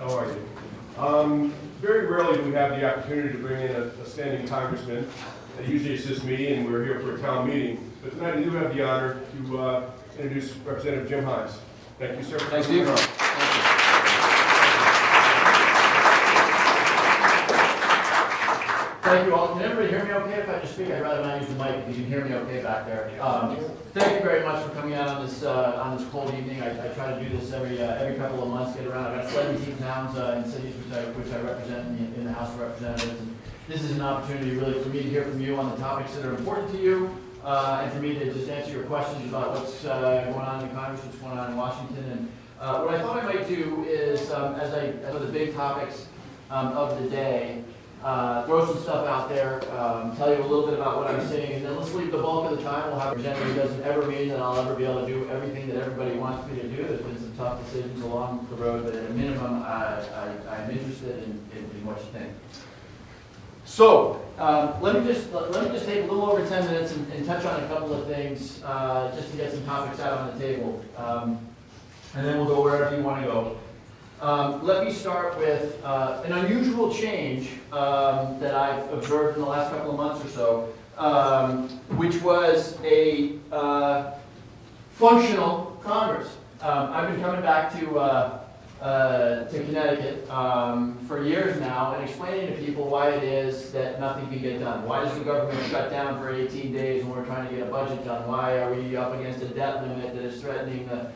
How are you? Very rarely do we have the opportunity to bring in a standing congressman. They usually assist me, and we're here for a town meeting. But tonight I do have the honor to introduce Representative Jim Hines. Thank you, sir. Thanks, Steve. Thank you all. Can everybody hear me okay if I just speak? I'd rather not use the mic if you can hear me okay back there. Thank you very much for coming out on this cold evening. I try to do this every couple of months, get around. I've got 17 towns and cities which I represent in the House of Representatives. And this is an opportunity really for me to hear from you on the topics that are important to you, and for me to just answer your questions about what's going on in Congress, what's going on in Washington. And what I thought I might do is, as the big topics of the day, throw some stuff out there, tell you a little bit about what I'm saying, and then let's leave the bulk of the time. We'll have a representative. It doesn't ever mean that I'll ever be able to do everything that everybody wants me to do. There's been some tough decisions along the road, but at a minimum, I'm interested in what you think. So let me just take a little over 10 minutes and touch on a couple of things just to get some topics out on the table, and then we'll go wherever you want to go. Let me start with an unusual change that I've observed in the last couple of months or so, which was a functional Congress. I've been coming back to Connecticut for years now and explaining to people why it is that nothing can get done. Why does the government shut down for 18 days when we're trying to get a budget done? Why are we up against a debt limit that is threatening the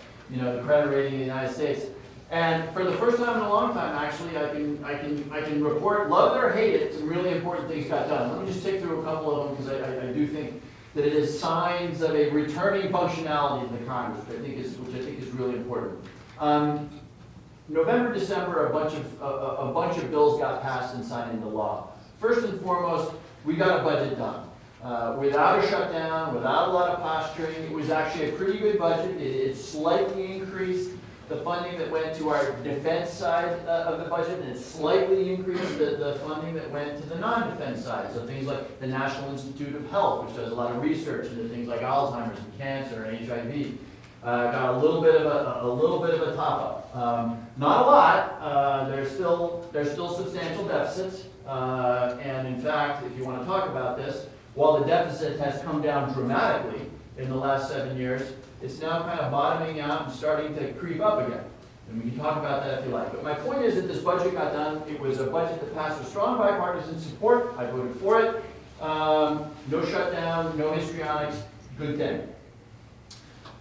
credit rating of the United States? And for the first time in a long time, actually, I can report, love it or hate it, some really important things got done. Let me just take through a couple of them because I do think that it is signs of a returning functionality in the Congress, which I think is really important. November, December, a bunch of bills got passed and signed into law. First and foremost, we got a budget done. Without a shutdown, without a lot of posturing, it was actually a pretty good budget. It slightly increased the funding that went to our defense side of the budget, and it slightly increased the funding that went to the non-defense side. So things like the National Institute of Health, which does a lot of research into things like Alzheimer's and cancer and HIV, got a little bit of a top up. Not a lot. There's still substantial deficits, and in fact, if you want to talk about this, while the deficit has come down dramatically in the last 7 years, it's now kind of bottoming out and starting to creep up again. And we can talk about that if you like. But my point is that this budget got done. It was a budget that passed with strong bipartisan support. I voted for it. No shutdown, no histrionics, good thing.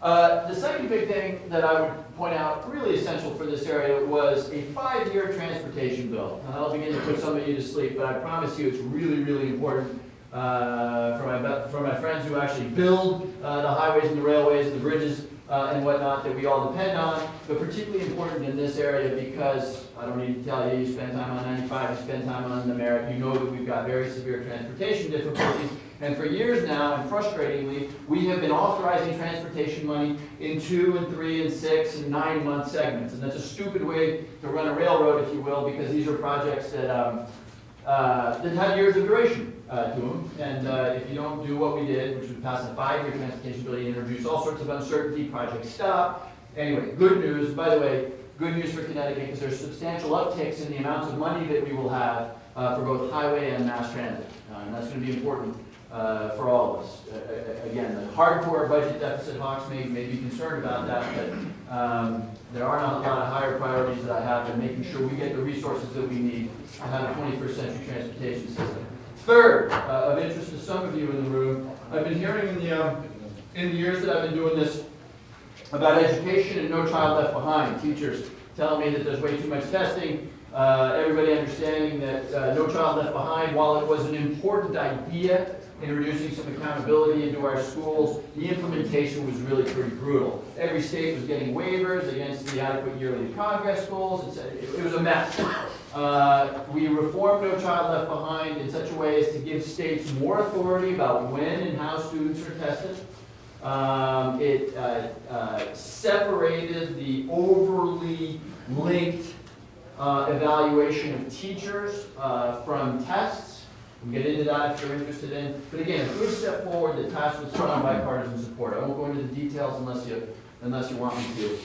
The second big thing that I would point out, really essential for this area, was a 5-year transportation bill. And I'll begin to put some of you to sleep, but I promise you it's really, really important. For my friends who actually build the highways and the railways and the bridges and whatnot that we all depend on, but particularly important in this area because, I don't need to tell you, you spend time on 95, you spend time on the Merritt, you know that we've got very severe transportation difficulties, and for years now, and frustratingly, we have been authorizing transportation money in 2 and 3 and 6 and 9 month segments, and that's a stupid way to run a railroad, if you will, because these are projects that have years of duration to them, and if you don't do what we did, which was pass a 5-year transportation bill, you introduce all sorts of uncertainty, projects stop. Anyway, good news, by the way, good news for Connecticut because there's substantial upticks in the amounts of money that we will have for both highway and mass transit, and that's going to be important for all of us. Again, the hardcore budget deficit hawks may be concerned about that, but there are not a lot of higher priorities that I have in making sure we get the resources that we need to have a 21st century transportation system. Third, of interest to some of you in the room, I've been hearing in the years that I've been doing this about education and No Child Left Behind. Teachers telling me that there's way too much testing, everybody understanding that No Child Left Behind, while it was an important idea, introducing some accountability into our schools, the implementation was really pretty brutal. Every state was getting waivers against the adequate yearly progress goals. It was a mess. We reformed No Child Left Behind in such a way as to give states more authority about when and how students are tested. It separated the overly linked evaluation of teachers from tests. We'll get into that if you're interested in. But again, a good step forward that passed with strong bipartisan support. I won't go into the details unless you want me to.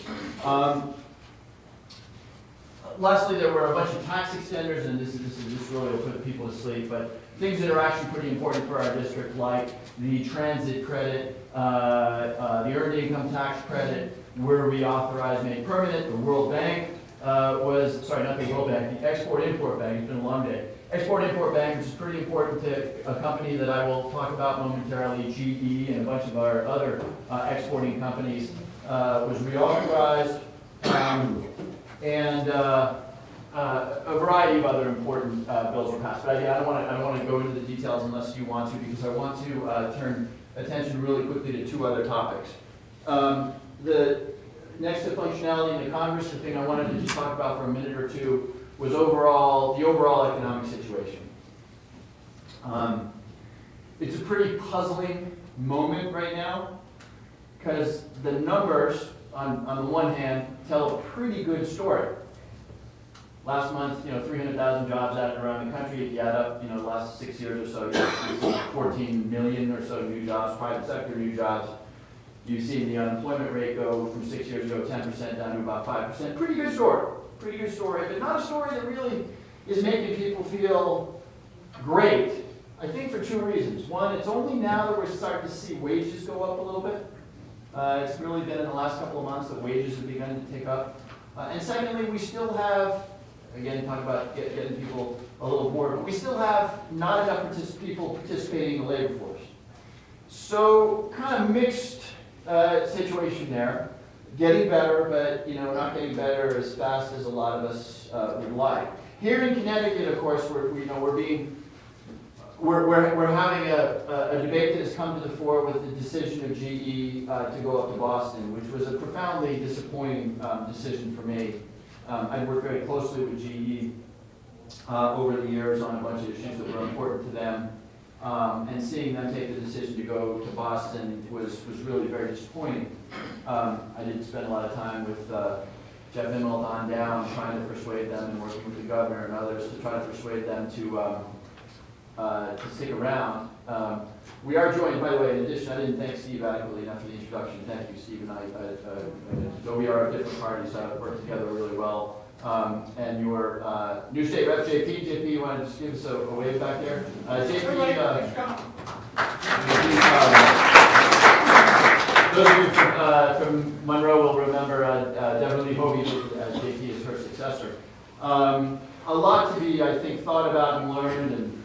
lastly, there were a bunch of tax extenders, and this really will put people to sleep, but things that are actually pretty important for our district, like the transit credit, the earned income tax credit, were reauthorized, made permanent. The World Bank sorry, not the World Bank, the Export-Import Bank. It's been a long day. Export-Import Bank, which is pretty important to a company that I will talk about momentarily, GE, and a bunch of our other exporting companies, was reauthorized, and a variety of other important bills were passed. But again, I don't want to go into the details unless you want to, because I want to turn attention really quickly to two other topics. The next to functionality in the Congress, the thing I wanted to just talk about for a minute or two was the overall economic situation. It's a pretty puzzling moment right now, because the numbers, on the one hand, tell a pretty good story. Last month, 300,000 jobs added around the country. If you add up, the last 6 years or so, you see 14 million or so new jobs, private sector new jobs. You've seen the unemployment rate go from 6 years ago, 10% down to about 5%. Pretty good story, but not a story that really is making people feel great. I think for two reasons. One, it's only now that we're starting to see wages go up a little bit. It's really been in the last couple of months that wages have begun to tick up. And secondly, we still have, again, talk about getting people a little bored, but we still have not enough people participating in the labor force. So kind of mixed situation there. Getting better, but not getting better as fast as a lot of us would like. Here in Connecticut, of course, we're having a debate that has come to the fore with the decision of GE to go up to Boston, which was a profoundly disappointing decision for me. I've worked very closely with GE over the years on a bunch of issues that were important to them, and seeing them take the decision to go to Boston was really very disappointing. I did spend a lot of time with Jeff Immelt on down, trying to persuade them and working with the governor and others to try to persuade them to stick around. We are joined, by the way, in addition, I didn't thank Steve adequately enough for the introduction. Thank you, Steve and I. Though we are different parties, work together really well. And your new state rep, JP, you want to just give us a wave back there? JP, those of you from Monroe will remember Deborah Hovey, JP is her successor. A lot to be, I think, thought about and learned, and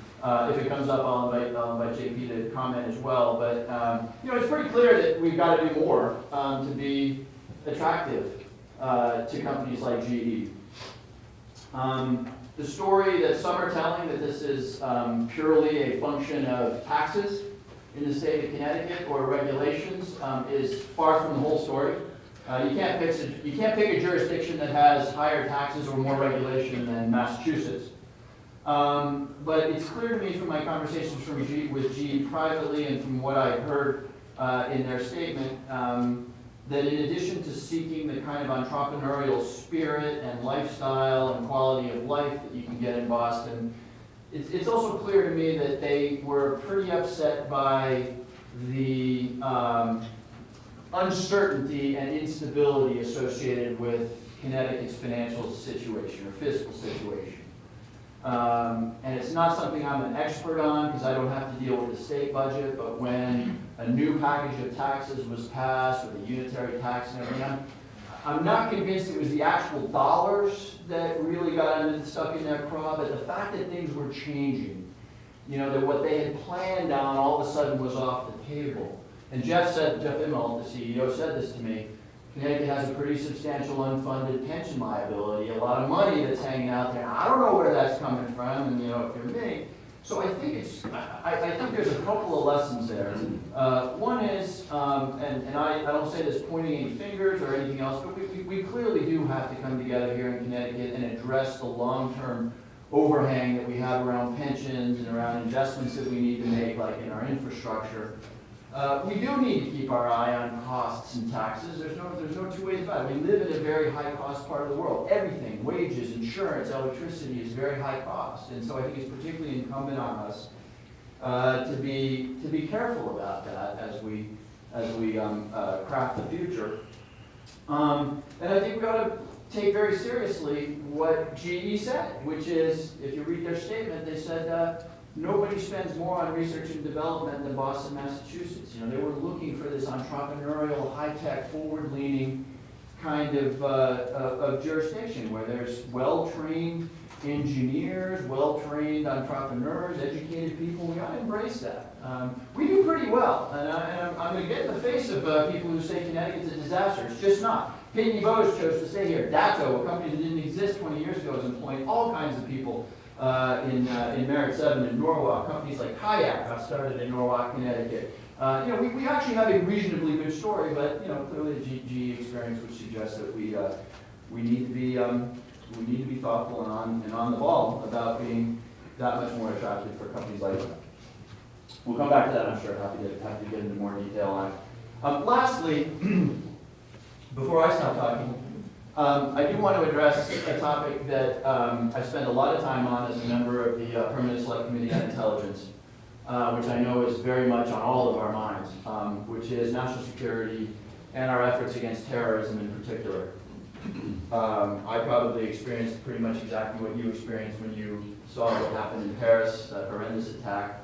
if it comes up, I'll invite JP to comment as well. But it's pretty clear that we've got to do more to be attractive to companies like GE. The story that some are telling that this is purely a function of taxes in the state of Connecticut or regulations is far from the whole story. You can't pick a jurisdiction that has higher taxes or more regulation than Massachusetts. But it's clear to me from my conversations with GE privately and from what I heard in their statement that in addition to seeking the kind of entrepreneurial spirit and lifestyle and quality of life that you can get in Boston, it's also clear to me that they were pretty upset by the uncertainty and instability associated with Connecticut's financial situation or fiscal situation. And it's not something I'm an expert on because I don't have to deal with the state budget, but when a new package of taxes was passed with a unitary tax and everything, I'm not convinced it was the actual dollars that really got stuck in their craw, but the fact that things were changing, that what they had planned on all of a sudden was off the table. And Jeff Immelt, the CEO, said this to me. Connecticut has a pretty substantial unfunded pension liability, a lot of money that's hanging out there. I don't know where that's coming from, and if you're me. So I think I think there's a couple of lessons there. One is, and I don't say this pointing any fingers or anything else, but we clearly do have to come together here in Connecticut and address the long-term overhang that we have around pensions and around investments that we need to make, like in our infrastructure. We do need to keep our eye on costs and taxes. There's no two ways about it. We live in a very high-cost part of the world. Everything, wages, insurance, electricity is very high cost, and so I think it's particularly incumbent on us to be careful about that as we craft the future. And I think we ought to take very seriously what GE said, which is, if you read their statement, they said, nobody spends more on research and development than Boston, Massachusetts. You know, they were looking for this entrepreneurial, high-tech, forward-leaning kind of jurisdiction where there's well-trained engineers, well-trained entrepreneurs, educated people. We ought to embrace that. We do pretty well, and I'm going to get in the face of people who say Connecticut's a disaster. It's just not. Pitney Bowes chose to stay here. Datto, a company that didn't exist 20 years ago, is employing all kinds of people in Merritt 7 in Norwalk. Companies like Kayak got started in Norwalk, Connecticut. You know, we actually have a reasonably good story, but you know, clearly the GE experience would suggest that we need to be thoughtful and on the ball about being that much more attractive for companies like that. We'll come back to that, I'm sure. Happy to get into more detail on it. Lastly, before I stop talking, I do want to address a topic that I spend a lot of time on as a member of the Permanent Select Committee on Intelligence, which I know is very much on all of our minds, which is national security and our efforts against terrorism in particular. I probably experienced pretty much exactly what you experienced when you saw what happened in Paris, that horrendous attack,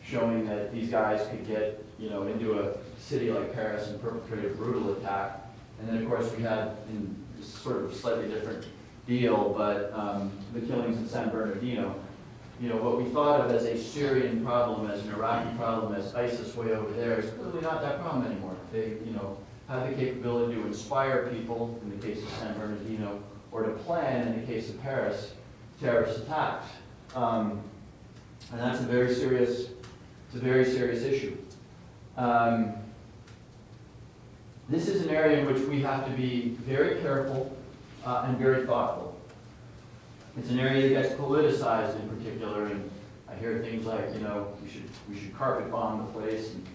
showing that these guys could get, you know, into a city like Paris and perpetrate a brutal attack. And then, of course, we had, in this sort of slightly different deal, but the killings in San Bernardino. You know, what we thought of as a Syrian problem, as an Iraqi problem, as ISIS way over there, is clearly not that problem anymore. They, you know, have the capability to inspire people, in the case of San Bernardino, or to plan, in the case of Paris, terrorist attacks. And that's a very serious issue. This is an area in which we have to be very careful and very thoughtful. It's an area that gets politicized in particular, and I hear things like, you know, we should carpet bomb the place, and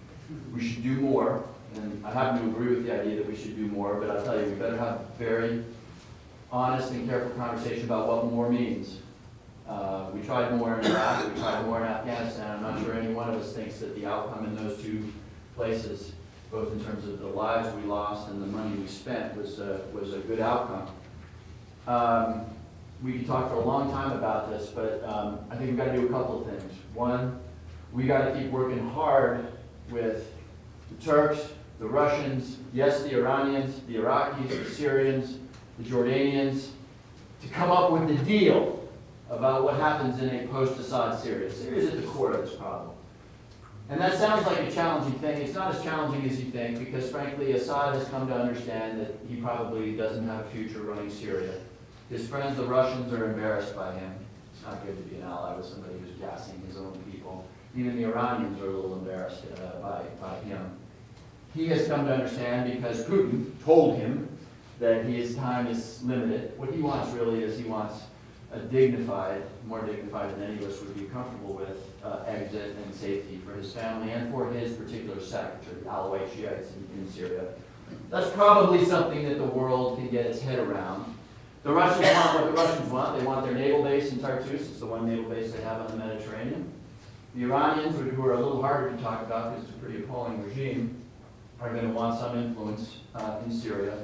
we should do more. And I happen to agree with the idea that we should do more, but I'll tell you, we better have very honest and careful conversation about what more means. We tried more in Iraq, we tried more in Afghanistan. I'm not sure any one of us thinks that the outcome in those two places, both in terms of the lives we lost and the money we spent, was a good outcome. We could talk for a long time about this, but I think we've got to do a couple of things. One, we got to keep working hard with the Turks, the Russians, yes, the Iranians, the Iraqis, the Syrians, the Jordanians, to come up with a deal about what happens in a post-Assad Syria. Syria is at the core of this problem. And that sounds like a challenging thing. It's not as challenging as you think, because frankly, Assad has come to understand that he probably doesn't have a future running Syria. His friends, the Russians, are embarrassed by him. It's not good to be an ally with somebody who's gassing his own people. Even the Iranians are a little embarrassed by him. He has come to understand because Putin told him that his time is limited. What he wants really is he wants a dignified, more dignified than any of us would be comfortable with, exit and safety for his family and for his particular sect, or the Alawite Shiites in Syria. That's probably something that the world can get its head around. The Russians want what the Russians want. They want their naval base in Tartus. It's the one naval base they have on the Mediterranean. The Iranians, who are a little harder to talk about because it's a pretty appalling regime, are going to want some influence in Syria.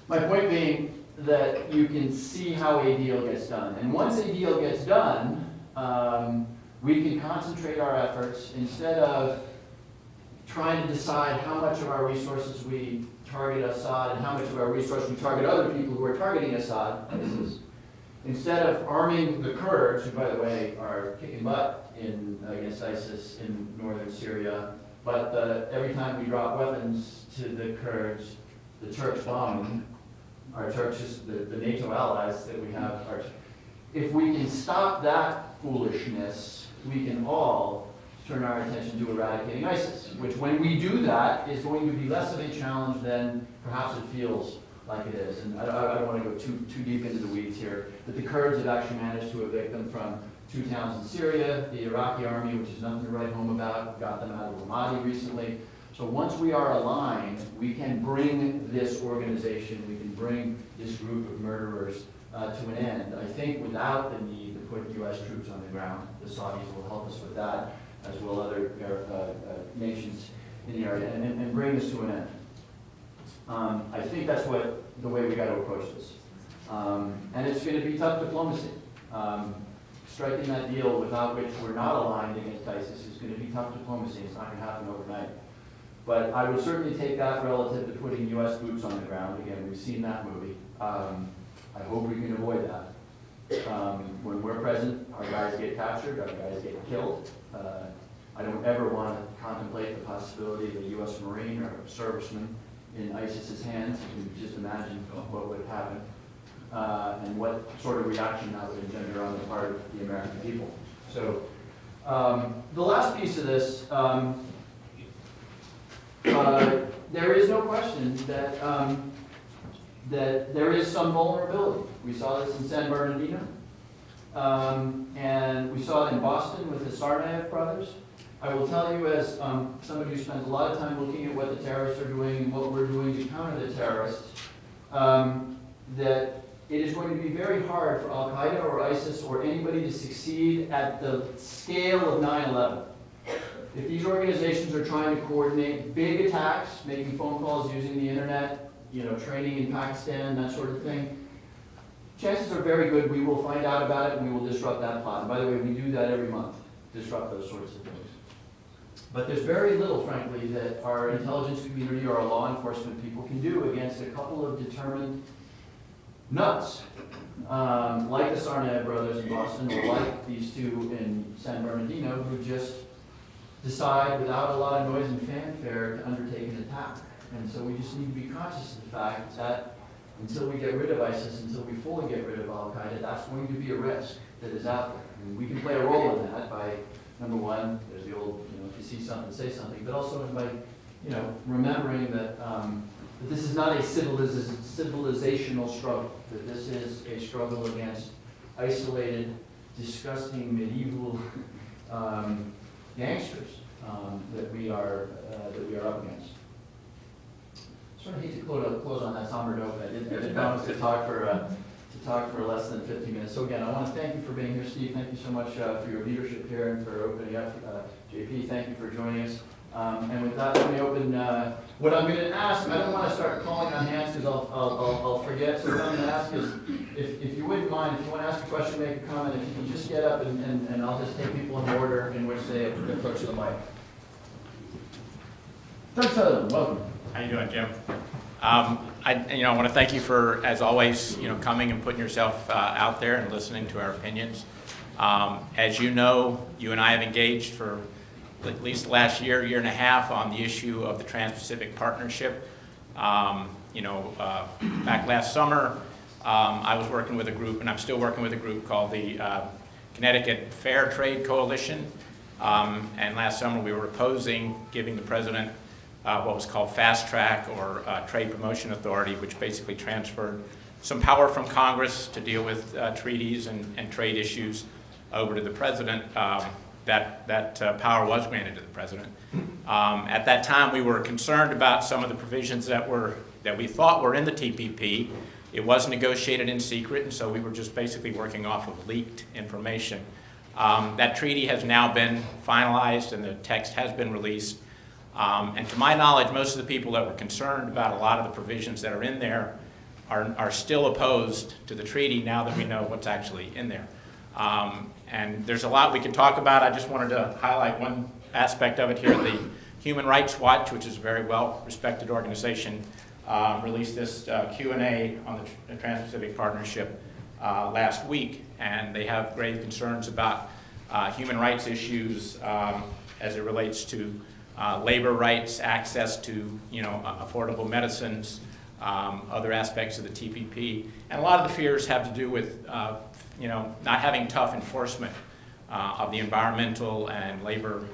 My point being that you can see how a deal gets done. And once a deal gets done, we can concentrate our efforts instead of trying to decide how much of our resources we target Assad and how much of our resources we target other people who are targeting Assad. Instead of arming the Kurds, who, by the way, are kicking butt against ISIS in northern Syria, but every time we drop weapons to the Kurds, the Turks bomb them. Our Turks, the NATO allies that we have, if we can stop that foolishness, we can all turn our attention to eradicating ISIS, which when we do that is going to be less of a challenge than perhaps it feels like it is. And I don't want to go too deep into the weeds here, but the Kurds have actually managed to evict them from 2 towns in Syria. The Iraqi army, which is nothing to write home about, got them out of Ramadi recently. So once we are aligned, we can bring this organization, we can bring this group of murderers to an end. I think without the need to put U.S. troops on the ground, the Saudis will help us with that, as will other nations in the area, and bring this to an end. I think that's what the way we got to approach this. And it's going to be tough diplomacy. Striking that deal without which we're not aligned against ISIS is going to be tough diplomacy. It's not going to happen overnight. But I would certainly take that relative to putting U.S. boots on the ground. Again, we've seen that movie. I hope we can avoid that. When we're present, our guys get captured, our guys get killed. I don't ever want to contemplate the possibility of a U.S. Marine or a serviceman in ISIS's hands. You can just imagine what would happen and what sort of reaction that would engender on the part of the American people. So the last piece of this, there is no question that that there is some vulnerability. We saw this in San Bernardino, and we saw it in Boston with the Tsarnaev brothers. I will tell you, as somebody who spends a lot of time looking at what the terrorists are doing and what we're doing to counter the terrorists, that it is going to be very hard for Al-Qaeda or ISIS or anybody to succeed at the scale of 9/11. If these organizations are trying to coordinate big attacks, making phone calls using the internet, training in Pakistan, that sort of thing, chances are very good we will find out about it and we will disrupt that plot. And by the way, we do that every month, disrupt those sorts of things. But there's very little, frankly, that our intelligence community or our law enforcement people can do against a couple of determined nuts, like the Tsarnaev brothers in Boston or like these two in San Bernardino, who just decide without a lot of noise and fanfare to undertake an attack. And so we just need to be conscious of the fact that until we get rid of ISIS, until we fully get rid of Al-Qaeda, that's going to be a risk that is out there. And we can play a role in that by, number one, there's the old, if you see something, say something, but also by, remembering that, that this is not a civilizational struggle, that this is a struggle against isolated, disgusting, medieval gangsters that we are up against. I sort of hate to close on that somber note, but I did promise to talk for less than 15 minutes. So again, I want to thank you for being here, Steve. Thank you so much for your leadership here and for opening up. JP, thank you for joining us. And with that, let me open. What I'm going to ask, I don't want to start calling on hands because I'll forget. So what I'm going to ask is, if you wouldn't mind, if you want to ask a question, make a comment, if you can just get up and I'll just take people in order in which they approach the mic. Doug Sutherland, welcome. How you doing, Jim? I want to thank you for, as always, coming and putting yourself out there and listening to our opinions. As you know, you and I have engaged for at least the last year and a half on the issue of the Trans-Pacific Partnership. Back last summer, I was working with a group, and I'm still working with a group called the Connecticut Fair Trade Coalition. And last summer, we were opposing giving the president what was called Fast Track or Trade Promotion Authority, which basically transferred some power from Congress to deal with treaties and trade issues over to the president. That power was granted to the president. At that time, we were concerned about some of the provisions that we thought were in the TPP. It was negotiated in secret, and so we were just basically working off of leaked information. That treaty has now been finalized, and the text has been released. And to my knowledge, most of the people that were concerned about a lot of the provisions that are in there are still opposed to the treaty now that we know what's actually in there. And there's a lot we can talk about. I just wanted to highlight one aspect of it here. The Human Rights Watch, which is a very well-respected organization, released this Q&A on the Trans-Pacific Partnership last week, and they have grave concerns about human rights issues as it relates to labor rights, access to affordable medicines, other aspects of the TPP, and a lot of the fears have to do with not having tough enforcement of the environmental and labor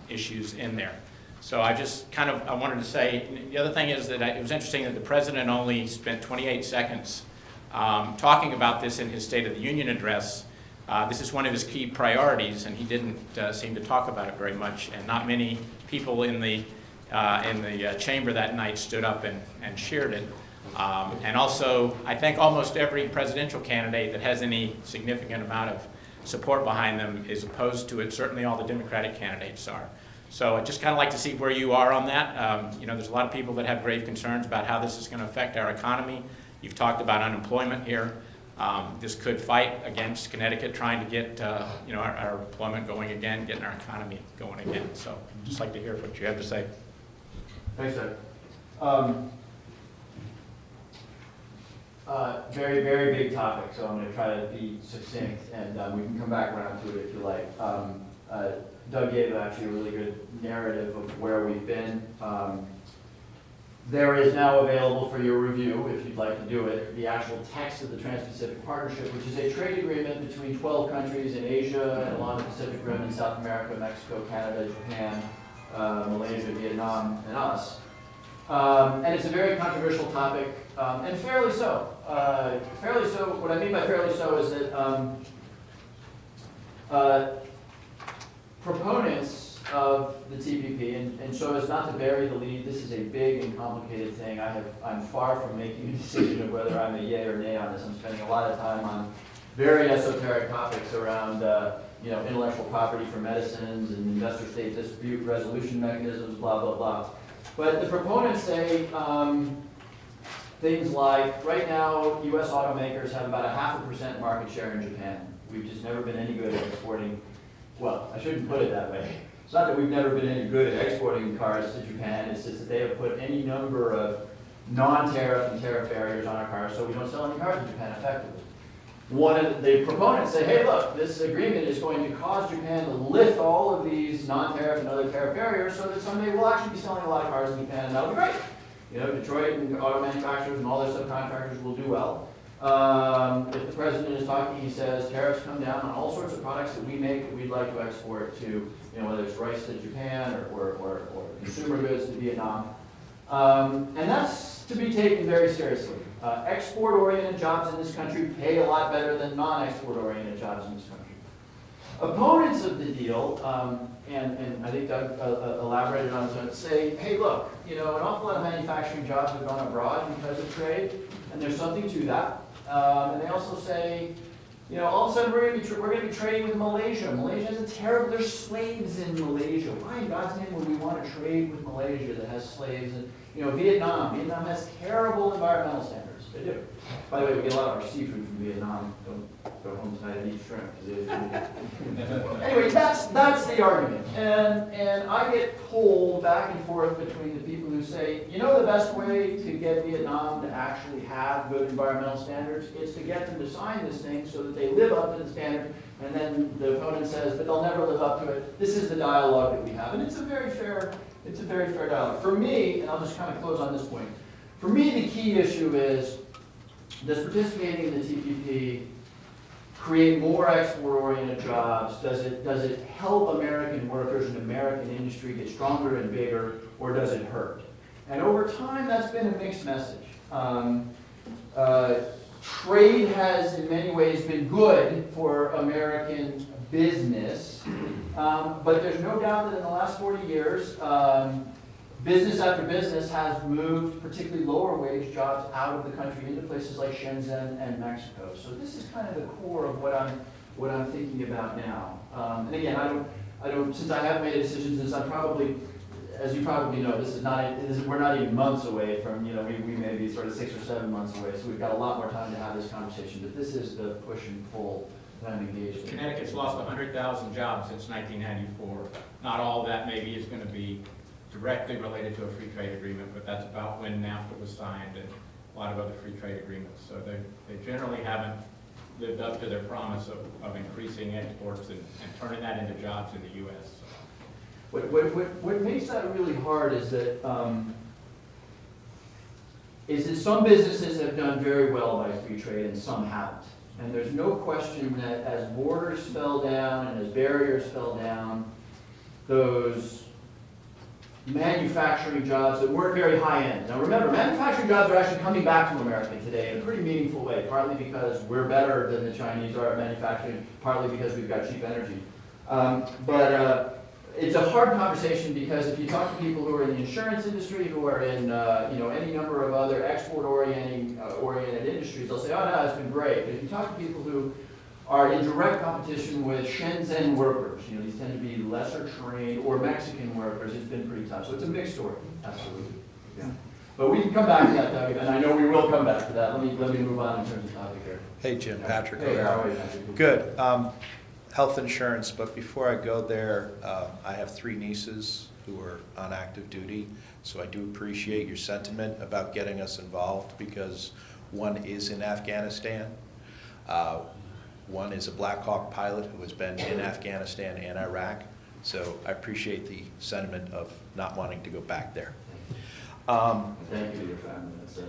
issues in there. So I just I wanted to say, the other thing is that it was interesting that the president only spent 28 seconds talking about this in his State of the Union address. This is one of his key priorities, and he didn't seem to talk about it very much, and not many people in the chamber that night stood up and cheered it. And also, I think almost every presidential candidate that has any significant amount of support behind them is opposed to it. Certainly all the Democratic candidates are. So I'd just kind of like to see where you are on that. You know, there's a lot of people that have grave concerns about how this is going to affect our economy. You've talked about unemployment here. This could fight against Connecticut trying to get, you know, our employment going again, getting our economy going again. So I'd just like to hear what you have to say. Thanks, Doug. Very, very big topic, so I'm going to try to be succinct, and we can come back around to it if you like. Doug gave actually a really good narrative of where we've been. There is now available for your review, if you'd like to do it, the actual text of the Trans-Pacific Partnership, which is a trade agreement between 12 countries in Asia and along the Pacific Rim in South America, Mexico, Canada, Japan, Malaysia, Vietnam, and us. And it's a very controversial topic, and fairly so. Fairly so, what I mean by fairly so is that proponents of the TPP, and so as not to bury the lead, this is a big and complicated thing. I'm far from making a decision of whether I'm a yay or nay on this. I'm spending a lot of time on very esoteric topics around you know, intellectual property for medicines and investor-state dispute resolution mechanisms, blah, blah, blah. But the proponents say things like, right now, U.S. automakers have about 0.5% market share in Japan. We've just never been any good at exporting. Well, I shouldn't put it that way. It's not that we've never been any good at exporting cars to Japan. It's just that they have put any number of non-tariff and tariff barriers on our cars, so we don't sell any cars in Japan effectively. One of the proponents say, hey, look, this agreement is going to cause Japan to lift all of these non-tariff and other tariff barriers so that someday we'll actually be selling a lot of cars in Japan, and that'll be great. You know, Detroit and auto manufacturers and all their subcontractors will do well. If the president is talking, he says tariffs come down on all sorts of products that we make that we'd like to export to, you know, whether it's rice to Japan or consumer goods to Vietnam. And that's to be taken very seriously. Export-oriented jobs in this country pay a lot better than non-export-oriented jobs in this country. Opponents of the deal, and I think Doug elaborated on this, say, hey, look, you know, an awful lot of manufacturing jobs have gone abroad because of trade, and there's something to that. And they also say, you know, all of a sudden we're going to be trading with Malaysia. Malaysia has a terrible, there's slaves in Malaysia. Why in God's name would we want to trade with Malaysia that has slaves? And, you know, Vietnam has terrible environmental standards. They do. By the way, we get a lot of our seafood from Vietnam. Don't go home tonight and eat shrimp. Anyway, that's the argument. And I get pulled back and forth between the people who say, you know, the best way to get Vietnam to actually have good environmental standards is to get them to sign this thing so that they live up to the standard. And then the opponent says, but they'll never live up to it. This is the dialogue that we have. And it's a very fair dialogue. For me, and I'll just kind of close on this point, for me the key issue is, does participating in the TPP create more export-oriented jobs? Does it help American workers and American industry get stronger and bigger, or does it hurt? And over time, that's been a mixed message. Trade has, in many ways, been good for American business, but there's no doubt that in the last 40 years, business after business has moved particularly lower wage jobs out of the country into places like Shenzhen and Mexico. So this is kind of the core of what I'm thinking about now. And again, I don't since I haven't made a decision, since I'm probably, as you probably know, we're not even months away from, you know, we may be sort of 6 or 7 months away. So we've got a lot more time to have this conversation. But this is the push and pull that I'm engaged in. Connecticut's lost 100,000 jobs since 1994. Not all of that maybe is going to be directly related to a free trade agreement, but that's about when NAFTA was signed and a lot of other free trade agreements. So they generally haven't lived up to their promise of increasing exports and turning that into jobs in the U.S. So. What makes that really hard is that some businesses have done very well by free trade and some haven't. And there's no question that as borders fell down and as barriers fell down, those manufacturing jobs that weren't very high end. Now remember, manufacturing jobs are actually coming back to America today in a pretty meaningful way, partly because we're better than the Chinese are at manufacturing, partly because we've got cheap energy. But it's a hard conversation because if you talk to people who are in the insurance industry, who are in any number of other export-oriented industries, they'll say, oh no, it's been great. But if you talk to people who are in direct competition with Shenzhen workers. You know, these tend to be lesser trained or Mexican workers. It's been pretty tough. So it's a mixed story, absolutely. Yeah. But we can come back to that, Doug, and I know we will come back to that. Let me move on in terms of topic here. Hey, Jim, Patrick. Hey, O'Hara. how are you, Patrick? Good. Health insurance, but before I go there, I have 3 nieces who are on active duty, so I do appreciate your sentiment about getting us involved because one is in Afghanistan. One is a Black Hawk pilot who has been in Afghanistan and Iraq, so I appreciate the sentiment of not wanting to go back there. Thank you to your family. That's a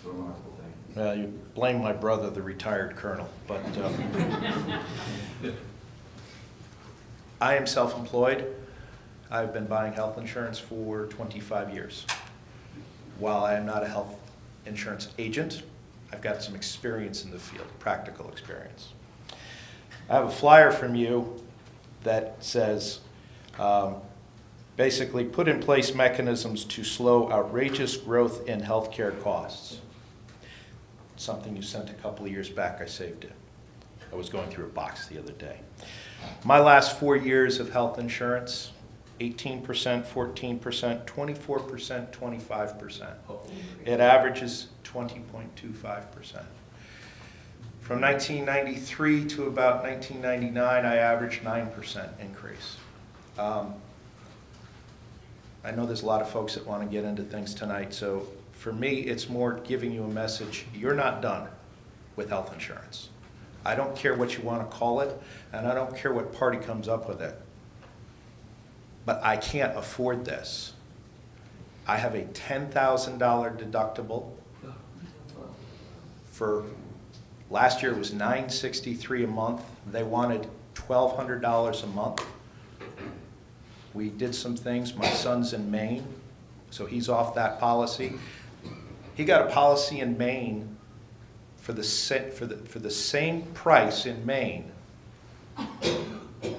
remarkable thing. You blame my brother, the retired colonel, but I am self-employed. I've been buying health insurance for 25 years. While I am not a health insurance agent, I've got some experience in the field, practical experience. I have a flyer from you that says, basically, put in place mechanisms to slow outrageous growth in healthcare costs. Something you sent a couple of years back, I saved it. I was going through a box the other day. My last 4 years of health insurance, 18%, 14%, 24%, 25%. It averages 20.25%. From 1993 to about 1999, I averaged 9% increase. I know there's a lot of folks that want to get into things tonight, so for me, it's more giving you a message. You're not done with health insurance. I don't care what you want to call it, and I don't care what party comes up with it. But I can't afford this. I have a $10,000 deductible. For last year it was $963 a month. They wanted $1,200 a month. We did some things. My son's in Maine, so he's off that policy. He got a policy in Maine for the same price in Maine.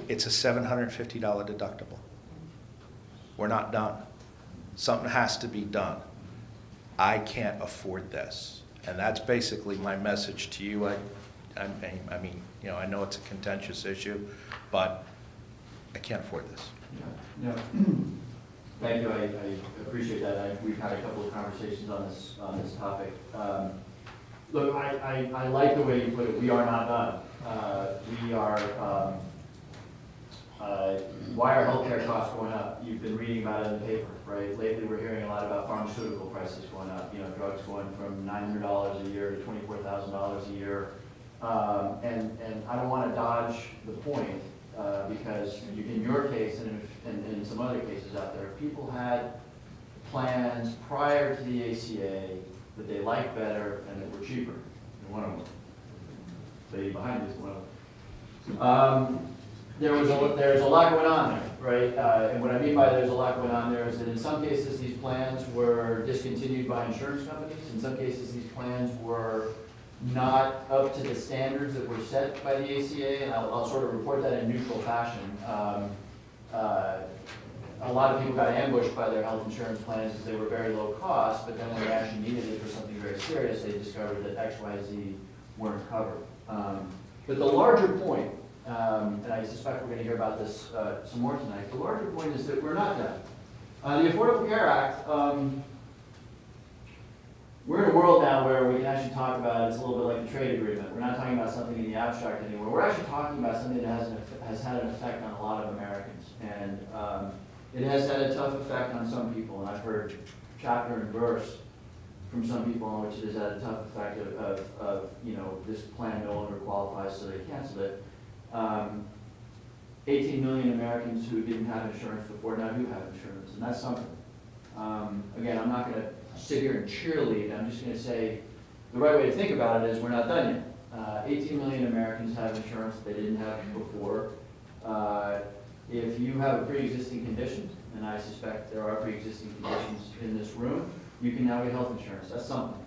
It's a $750 deductible. We're not done. Something has to be done. I can't afford this. And that's basically my message to you. I mean, you know, I know it's a contentious issue, but I can't afford this. Yeah. Thank you. I appreciate that. We've had a couple of conversations on this topic. Look, I like the way you put it. We are not done. We are. Why are healthcare costs going up? You've been reading about it in the paper, right? Lately, we're hearing a lot about pharmaceutical prices going up. You know, drugs going from $900 a year to $24,000 a year. And I don't want to dodge the point because in your case and in some other cases out there, people had plans prior to the ACA that they liked better and that were cheaper. And one of them, the lady behind you is one of them. There's a lot going on there, right? And what I mean by there's a lot going on there is that in some cases these plans were discontinued by insurance companies. In some cases these plans were not up to the standards that were set by the ACA, and I'll sort of report that in neutral fashion. A lot of people got ambushed by their health insurance plans because they were very low cost, but then when they actually needed it for something very serious, they discovered that X, Y, Z weren't covered. But the larger point, and I suspect we're going to hear about this some more tonight, the larger point is that we're not done. The Affordable Care Act, we're in a world now where we can actually talk about, it's a little bit like a trade agreement. We're not talking about something in the abstract anymore. We're actually talking about something that has had an effect on a lot of Americans. And it has had a tough effect on some people, and I've heard chapter and verse from some people on which it has had a tough effect of you know, this plan no longer qualifies, so they canceled it. 18 million Americans who didn't have insurance before now do have insurance, and that's something. Again, I'm not going to sit here and cheerlead. I'm just going to say the right way to think about it is we're not done yet. 18 million Americans have insurance that they didn't have before. If you have a pre-existing condition, and I suspect there are pre-existing conditions in this room, you can now get health insurance. That's something.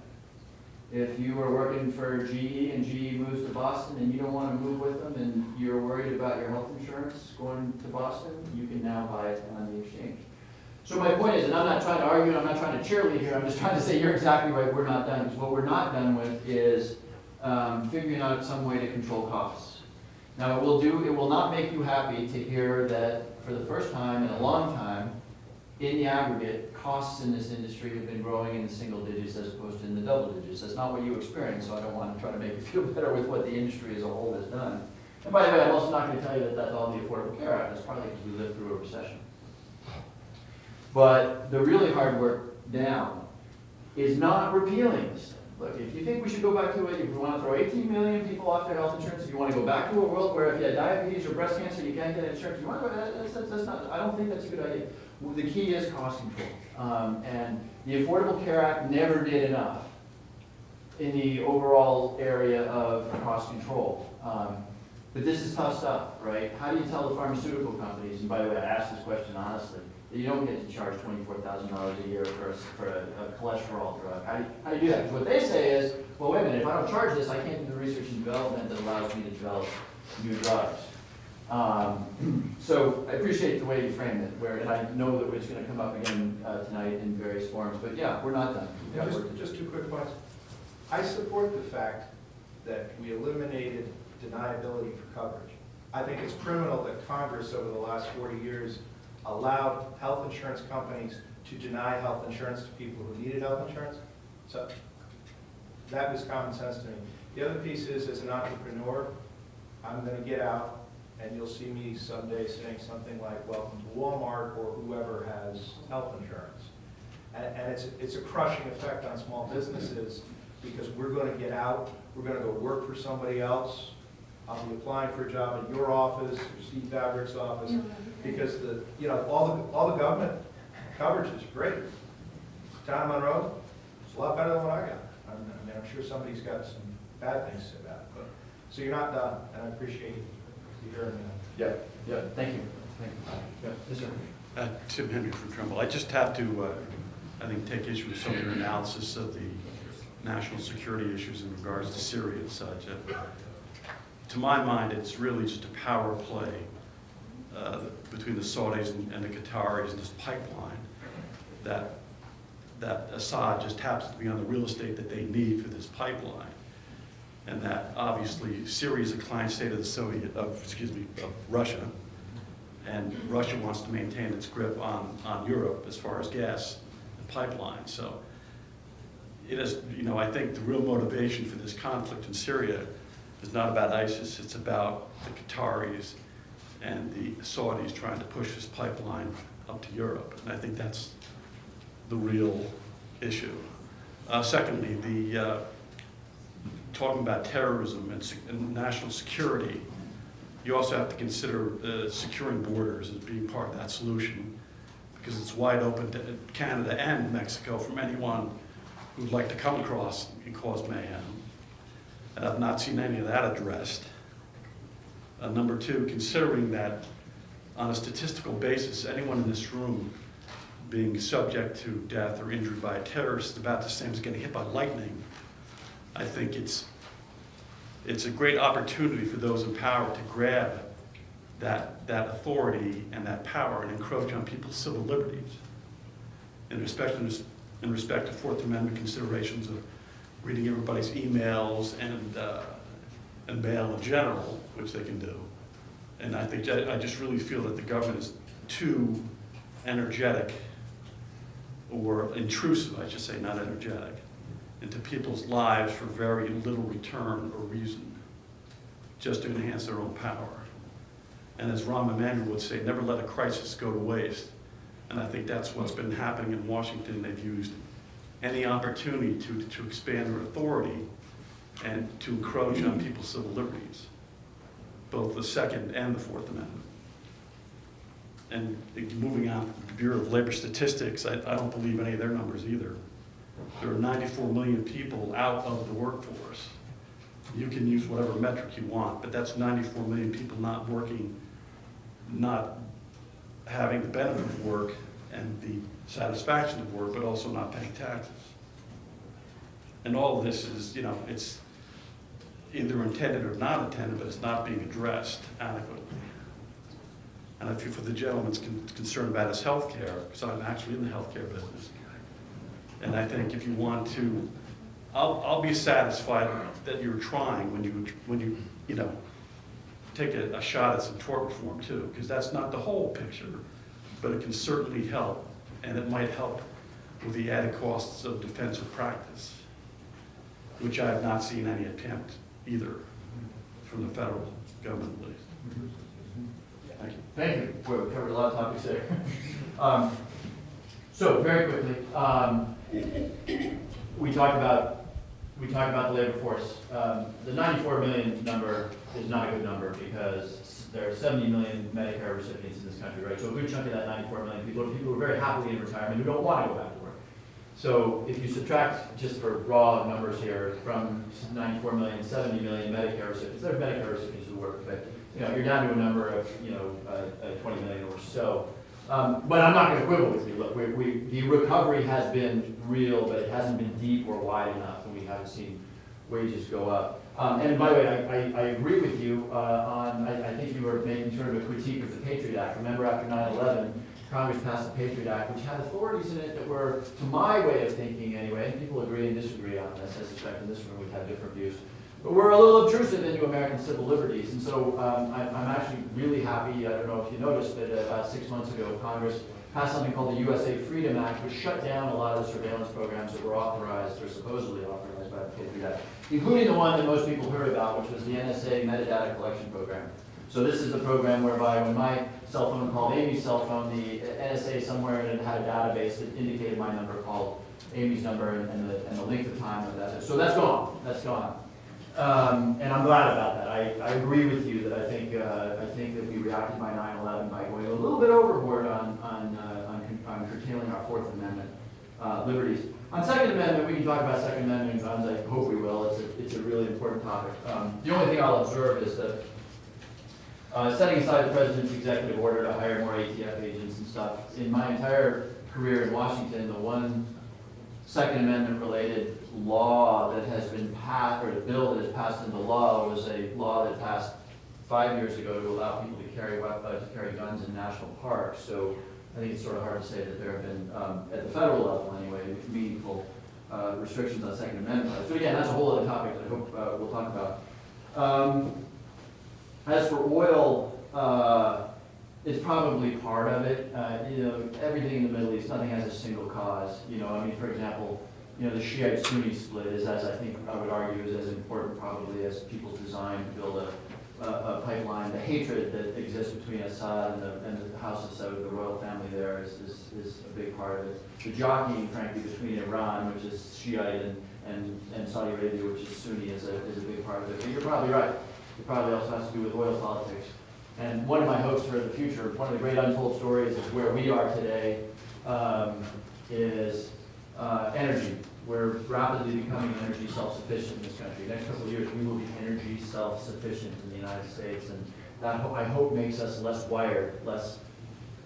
If you are working for GE and GE moves to Boston and you don't want to move with them and you're worried about your health insurance going to Boston, you can now buy it on the exchange. So my point is, and I'm not trying to argue, I'm not trying to cheerlead here, I'm just trying to say you're exactly right, we're not done. Because what we're not done with is figuring out some way to control costs. Now, it will not make you happy to hear that for the first time in a long time, in the aggregate, costs in this industry have been growing in the single digits as opposed to in the double digits. That's not what you experienced, so I don't want to try to make you feel better with what the industry as a whole has done. And by the way, I'm also not going to tell you that that's all the Affordable Care Act. That's partly because we lived through a recession. But the really hard work now is not repealing this thing. Look, if you think we should go back to it, if you want to throw 18 million people off their health insurance, if you want to go back to a world where if you had diabetes or breast cancer, you can't get insurance, you want to go, that's not, I don't think that's a good idea. The key is cost control. And the Affordable Care Act never did enough in the overall area of cost control. But this is tough stuff, right? How do you tell the pharmaceutical companies, and by the way, I asked this question honestly, that you don't get to charge $24,000 a year for a cholesterol drug? How do you do that? Because what they say is, well, wait a minute, if I don't charge this, I can't do the research and development that allows me to develop new drugs. So I appreciate the way you framed it, and I know that it's going to come up again tonight in various forms, but yeah, we're not done. We've got work to do. Just 2 quick points. I support the fact that we eliminated deniability for coverage. I think it's criminal that Congress over the last 40 years allowed health insurance companies to deny health insurance to people who needed health insurance. So that was common sense to me. The other piece is, as an entrepreneur, I'm going to get out and you'll see me someday saying something like, welcome to Walmart, or whoever has health insurance. And it's a crushing effect on small businesses, because we're going to get out, we're going to go work for somebody else. I'll be applying for a job in your office, or Steve Favrett's office, because all the government coverage is great. Town of Monroe, it's a lot better than what I got. I mean, I'm sure somebody's got some bad things to say about it, but so you're not done, and I appreciate you hearing me. Yeah, thank you. Thank you. Yeah, yes, sir. Tim Henry from Trumbull. I just have to, I think, take issue with some of your analysis of the national security issues in regards to Syria and such. To my mind, it's really just a power play between the Saudis and the Qataris and this pipeline that Assad just happens to be on the real estate that they need for this pipeline. And that obviously Syria is a client state of Russia, and Russia wants to maintain its grip on Europe as far as gas and pipelines. So it is, I think the real motivation for this conflict in Syria is not about ISIS, it's about the Qataris and the Saudis trying to push this pipeline up to Europe. And I think that's the real issue. Secondly, talking about terrorism and national security, you also have to consider securing borders as being part of that solution, because it's wide open to Canada and Mexico from anyone who'd like to come across and cause mayhem. And I've not seen any of that addressed. Number 2, considering that on a statistical basis, anyone in this room being subject to death or injury by a terrorist is about the same as getting hit by lightning. I think it's a great opportunity for those in power to grab that authority and that power and encroach on people's civil liberties in respect to Fourth Amendment considerations of reading everybody's emails and mail in general, which they can do. And I just really feel that the government is too energetic, or intrusive, I should say, not energetic, into people's lives for very little return or reason, just to enhance their own power. And as Rahm Emanuel would say, never let a crisis go to waste. And I think that's what's been happening in Washington. They've used any opportunity to expand their authority and to encroach on people's civil liberties, both the Second and the Fourth Amendment. And moving on to the Bureau of Labor Statistics, I don't believe any of their numbers either. There are 94 million people out of the workforce. You can use whatever metric you want, but that's 94 million people not working, not having the benefit of work and the satisfaction of work, but also not paying taxes. And all of this is, it's either intended or not intended, but it's not being addressed adequately. And I feel for the gentleman's concerned about his health care, because I'm actually in the healthcare business. And I think if you want to I'll be satisfied that you're trying when you take a shot at some tort reform too, because that's not the whole picture, but it can certainly help, and it might help with the added costs of defensive practice, which I have not seen any attempt either from the federal government at least. Thank you. Thank you. Boy, we covered a lot of topics there. So very quickly, we talked about the labor force. The 94 million number is not a good number because there are 70 million Medicare recipients in this country, right? So a good chunk of that 94 million people are people who are very happily in retirement who don't want to go back to work. So if you subtract, just for raw numbers here, from 94 million, 70 million Medicare recipients, there are Medicare recipients who work, but you're down to a number of 20 million or so. But I'm not going to quibble with you. Look, the recovery has been real, but it hasn't been deep or wide enough, and we haven't seen wages go up. And by the way, I agree with you on, I think you were making sort of a critique of the Patriot Act. Remember, after 9/11, Congress passed the Patriot Act, which had authorities in it that were, to my way of thinking anyway, and people agree and disagree on this. I suspect in this room we have different views. But we're a little obtrusive into American civil liberties, and so I'm actually really happy. I don't know if you noticed, but about 6 months ago, Congress passed something called the USA Freedom Act, which shut down a lot of the surveillance programs that were authorized or supposedly authorized by the Patriot Act, including the one that most people heard about, which was the NSA metadata collection program. So this is the program whereby when my cell phone called Amy's cell phone, the NSA somewhere in it had a database that indicated my number, called Amy's number, and the length of time of that. So that's gone. That's gone. And I'm glad about that. I agree with you that I think that we reacted by 9/11 by going a little bit overboard on curtailing our Fourth Amendment liberties. On Second Amendment, we can talk about Second Amendment guns. I hope we will. It's a really important topic. The only thing I'll observe is that setting aside the president's executive order to hire more ATF agents and stuff, in my entire career in Washington, the one Second Amendment related law that has been passed, or the bill that has passed into law, was a law that passed 5 years ago to allow people to carry guns in national parks. So I think it's sort of hard to say that there have been, at the federal level anyway, meaningful restrictions on Second Amendment rights. So again, that's a whole other topic that I hope we'll talk about. As for oil, it's probably part of it. Everything in the Middle East, nothing has a single cause. For example, the Shiite-Sunni split is, as I think I would argue, is as important probably as people's design to build a pipeline. The hatred that exists between Assad and the House of Saud, the royal family there, is a big part of it. The jockeying, frankly, between Iran, which is Shiite, and Saudi Arabia, which is Sunni, is a big part of it. But you're probably right. It probably also has to do with oil politics. And one of my hopes for the future, one of the great untold stories of where we are today, is energy. We're rapidly becoming energy self-sufficient in this country. Next couple of years, we will be energy self-sufficient in the United States, and that I hope makes us less wired, less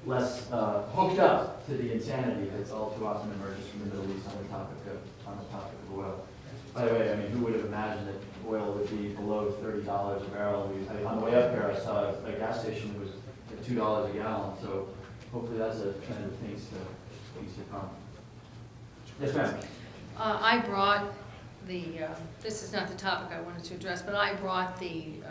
hooked up to the insanity that's all too often emerges from the Middle East on the topic of oil. By the way, who would have imagined that oil would be below $30 a barrel? On the way up here, I saw a gas station that was at $2 a gallon. So hopefully that's a trend of things to come. Yes, ma'am. I brought this is not the topic I wanted to address, but I brought the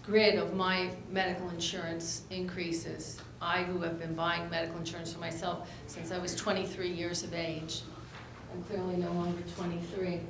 grid of my medical insurance increases. I, who have been buying medical insurance for myself since I was 23 years of age. I'm clearly no longer 23.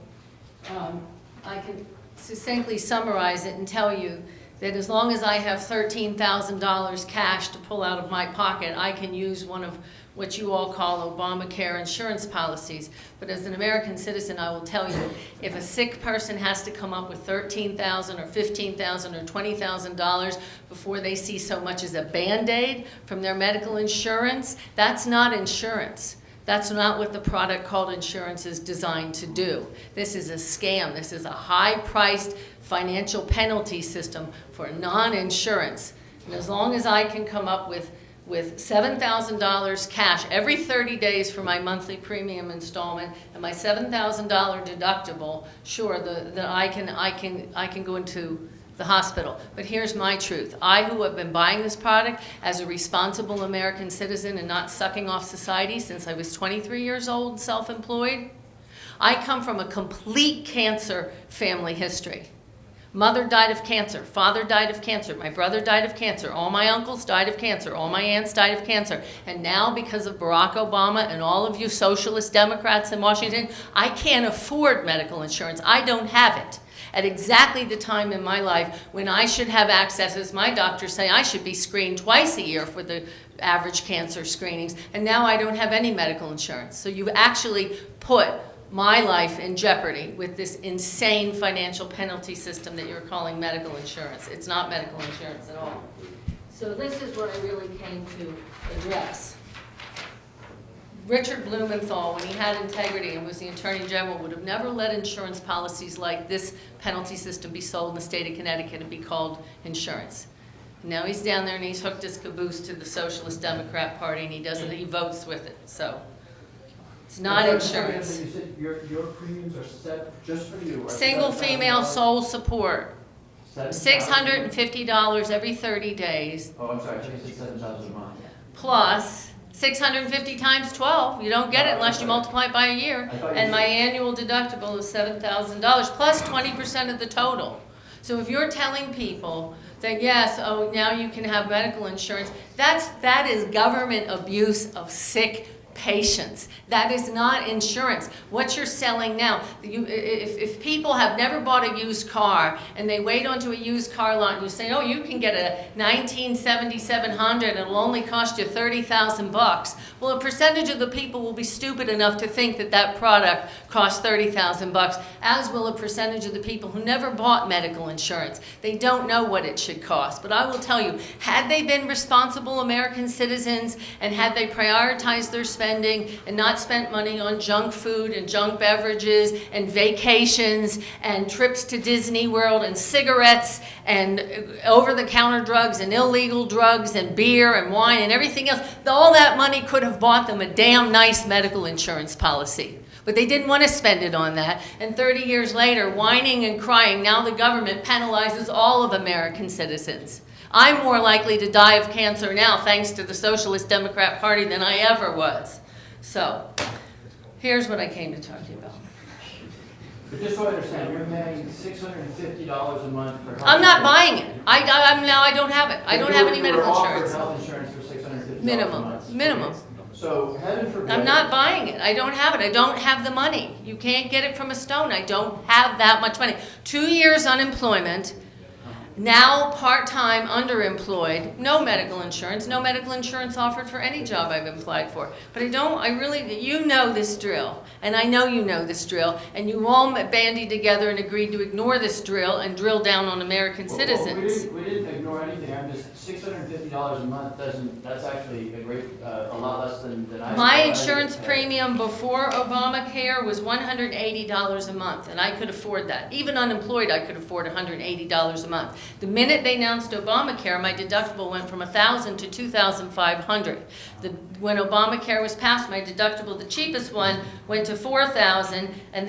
I can succinctly summarize it and tell you that as long as I have $13,000 cash to pull out of my pocket, I can use one of what you all call Obamacare insurance policies. But as an American citizen, I will tell you, if a sick person has to come up with $13,000 or $15,000 or $20,000 before they see so much as a Band-Aid from their medical insurance, that's not insurance. That's not what the product called insurance is designed to do. This is a scam. This is a high-priced financial penalty system for non-insurance. And as long as I can come up with $7,000 cash every 30 days for my monthly premium installment and my $7,000 deductible, sure, that I can go into the hospital. But here's my truth. I, who have been buying this product as a responsible American citizen and not sucking off society since I was 23 years old, self-employed, I come from a complete cancer family history. Mother died of cancer, father died of cancer, my brother died of cancer, all my uncles died of cancer, all my aunts died of cancer. And now, because of Barack Obama and all of you socialist Democrats in Washington, I can't afford medical insurance. I don't have it. At exactly the time in my life when I should have access, as my doctors say, I should be screened twice a year for the average cancer screenings, and now I don't have any medical insurance. So you've actually put my life in jeopardy with this insane financial penalty system that you're calling medical insurance. It's not medical insurance at all. So this is what I really came to address. Richard Blumenthal, when he had integrity and was the Attorney General, would have never let insurance policies like this penalty system be sold in the state of Connecticut and be called insurance. Now he's down there and he's hooked his caboose to the Socialist Democrat Party, and he votes with it. So it's not insurance. You said your premiums are set just for you. Single female sole support, $650. $650 every 30 days, Oh, I'm sorry, I think you said $7,000 a month. plus 650 times 12. You don't get it unless you multiply it by a year. I thought you And my said- annual deductible is $7,000 plus 20% of the total. So if you're telling people that yes, oh, now you can have medical insurance, that is government abuse of sick patients. That is not insurance. What you're selling now, if people have never bought a used car and they wait onto a used car lot and you say, oh, you can get a 1977 Honda and it'll only cost you $30,000. Well, a percentage of the people will be stupid enough to think that that product costs $30,000, as will a percentage of the people who never bought medical insurance. They don't know what it should cost. But I will tell you, had they been responsible American citizens and had they prioritized their spending and not spent money on junk food and junk beverages and vacations and trips to Disney World and cigarettes and over-the-counter drugs and illegal drugs and beer and wine and everything else, all that money could have bought them a damn nice medical insurance policy. But they didn't want to spend it on that. And 30 years later, whining and crying, now the government penalizes all of American citizens. I'm more likely to die of cancer now thanks to the Socialist Democrat Party than I ever was. So, here's what I came to talk to you about. But just so I understand, you're paying $650 a month for health I'm not insurance. buying it. I don't have it. I don't have any medical You were offered insurance. health insurance for $650 a Minimum, month. minimum. So heaven forbid. I'm not buying it. I don't have it. I don't have the money. You can't get it from a stone. I don't have that much money. 2 years unemployment. Now part-time, underemployed, no medical insurance offered for any job I've applied for. But you know this drill, and I know you know this drill, and you all bandied together and agreed to ignore this drill and drill down on American citizens. We didn't ignore anything. I'm just, $650 a month that's actually a lot less than I. My insurance premium before Obamacare was $180 a month, and I could afford that. Even unemployed, I could afford $180 a month. The minute they announced Obamacare, my deductible went from $1,000 to $2,500. When Obamacare was passed, my deductible, the cheapest one, went to $4,000, and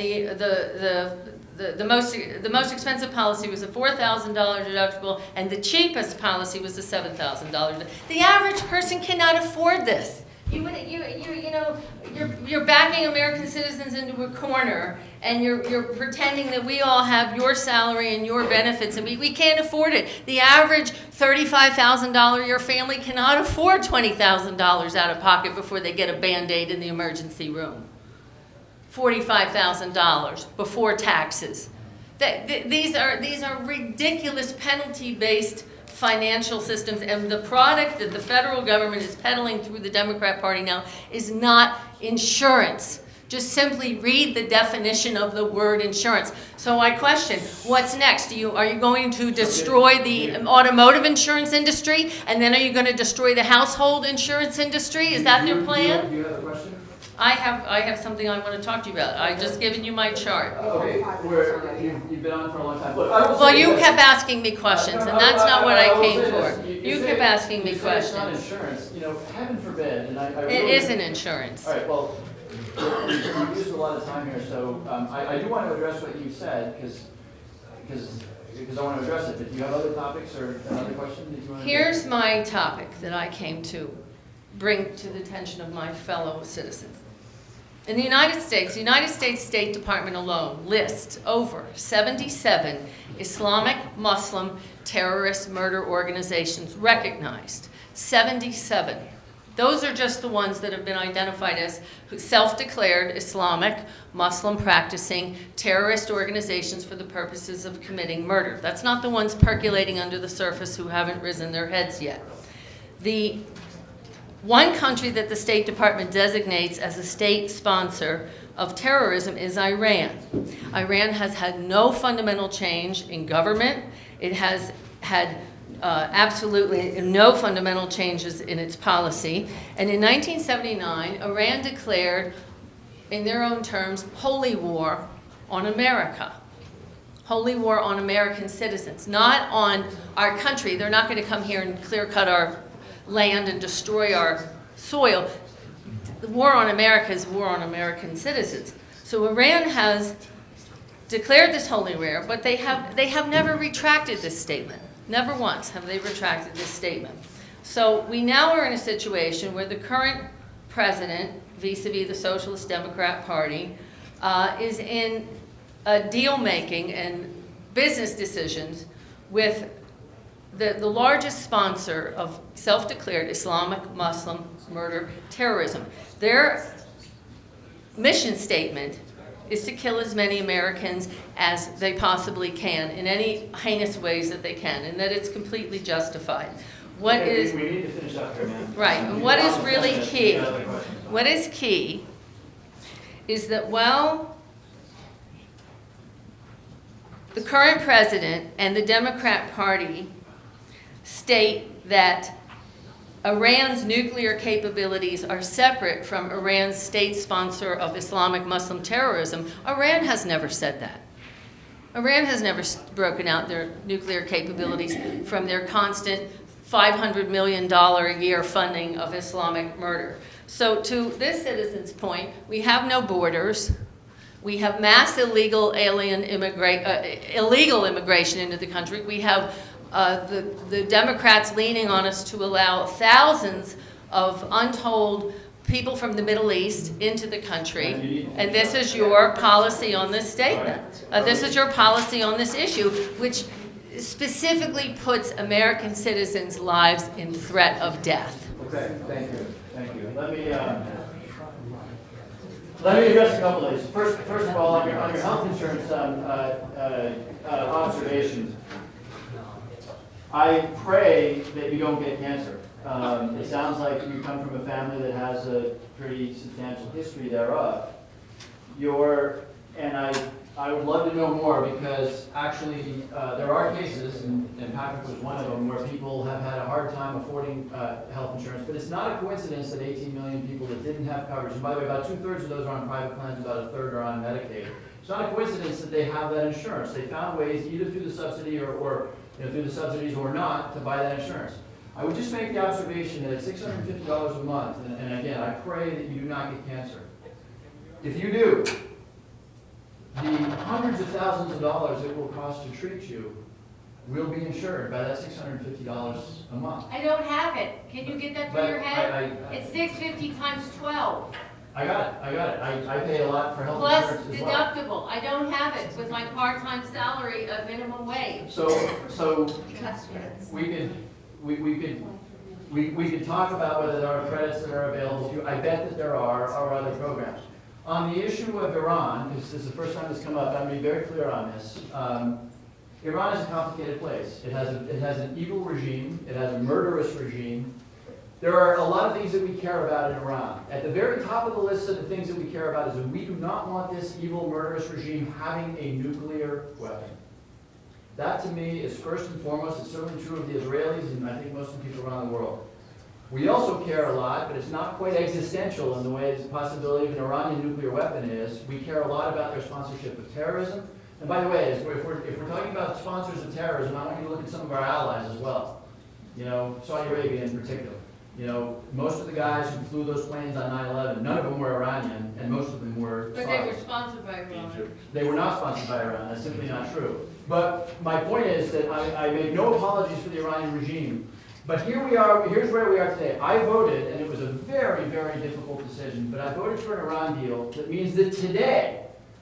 the most expensive policy was a $4,000 deductible, and the cheapest policy was the $7,000. The average person cannot afford this. You're backing American citizens into a corner, and you're pretending that we all have your salary and your benefits, and we can't afford it. The average $35,000 a year family cannot afford $20,000 out of pocket before they get a Band-Aid in the emergency room. $45,000 before taxes. These are ridiculous penalty-based financial systems, and the product that the federal government is peddling through the Democrat Party now is not insurance. Just simply read the definition of the word insurance. So I question, what's next? Are you going to destroy the automotive insurance industry, and then are you going to destroy the household insurance industry? Is that their plan? Do you have a question? I have something I want to talk to you about. I've just given you my chart. Okay, you've been on for a long time. Look, I will Well, say you this. kept asking me questions, and that's not what I will came say for. this. You say- kept asking me you say it's not questions. insurance, heaven forbid, and I really. It isn't insurance. All right, well, you've used a lot of time here, so I do want to address what you said, because I want to address it, but do you have other topics or another question that you want to? Here's my topic that I came to bring to the attention of my fellow citizens. In the United States State Department alone lists over 77 Islamic Muslim terrorist murder organizations recognized. 77. Those are just the ones that have been identified as self-declared Islamic Muslim practicing terrorist organizations for the purposes of committing murder. That's not the ones percolating under the surface who haven't risen their heads yet. The one country that the State Department designates as a state sponsor of terrorism is Iran. Iran has had no fundamental change in government. It has had absolutely no fundamental changes in its policy. And in 1979, Iran declared, in their own terms, holy war on America. Holy war on American citizens, not on our country. They're not going to come here and clear-cut our land and destroy our soil. The war on America is war on American citizens. So Iran has declared this holy war, but they have never retracted this statement. Never once have they retracted this statement. So we now are in a situation where the current president, vis-a-vis the Socialist Democrat Party, is in deal-making and business decisions with the largest sponsor of self-declared Islamic Muslim murder terrorism. Their mission statement is to kill as many Americans as they possibly can in any heinous ways that they can, and that it's completely justified. What is We need to finish up here, man. right, and what is really key? What is key is that while the current president and the Democrat Party state that Iran's nuclear capabilities are separate from Iran's state sponsor of Islamic Muslim terrorism, Iran has never said that. Iran has never broken out their nuclear capabilities from their constant $500 million a year funding of Islamic murder. So to this citizen's point, we have no borders. We have mass illegal immigration into the country. We have the Democrats leaning on us to allow thousands of untold people from the Middle East into the country. And this is your policy on this statement. This is your policy on this issue, which specifically puts American citizens' lives in threat of death. Okay, thank you. Thank you. Let me address a couple of these. First of all, on your health insurance observations, I pray that you don't get cancer. It sounds like you come from a family that has a pretty substantial history thereof. I would love to know more, because actually there are cases, and Patrick was one of them, where people have had a hard time affording health insurance. But it's not a coincidence that 18 million people that didn't have coverage, and by the way, about 2/3 of those are on private plans, about a third are on Medicaid. It's not a coincidence that they have that insurance. They found ways, either through the subsidy or through the subsidies or not, to buy that insurance. I would just make the observation that at $650 a month, and again, I pray that you do not get cancer. If you do, the hundreds of thousands of dollars it will cost to treat you will be insured by that $650 a month. I don't have it. Can you get that through your head? It's $650 times 12. I got it. I pay a lot for health Plus insurance as well. deductible. I don't have it with my part-time salary at minimum wage. So we could talk about whether there are credits that are available to you. I bet that there are, or other programs. On the issue of Iran, because this is the first time it's come up, I'm going to be very clear on this. Iran is a complicated place. It has an evil regime. It has a murderous regime. There are a lot of things that we care about in Iran. At the very top of the list of the things that we care about is that we do not want this evil, murderous regime having a nuclear weapon. That, to me, is first and foremost. It's certainly true of the Israelis, and I think most of the people around the world. We also care a lot, but it's not quite existential in the way the possibility of an Iranian nuclear weapon is. We care a lot about their sponsorship of terrorism. And by the way, if we're talking about sponsors of terrorism, I want you to look at some of our allies as well. Saudi Arabia in particular. Most of the guys who flew those planes on 9/11, none of them were Iranian, and most of them were But they were sponsored by Iran. They were not sponsored by Iran. That's simply not true. But my point is that I make no apologies for the Iranian regime. But here we are, here's where we are today. I voted, and it was a very, very difficult decision, but I voted for an Iran deal that means that today,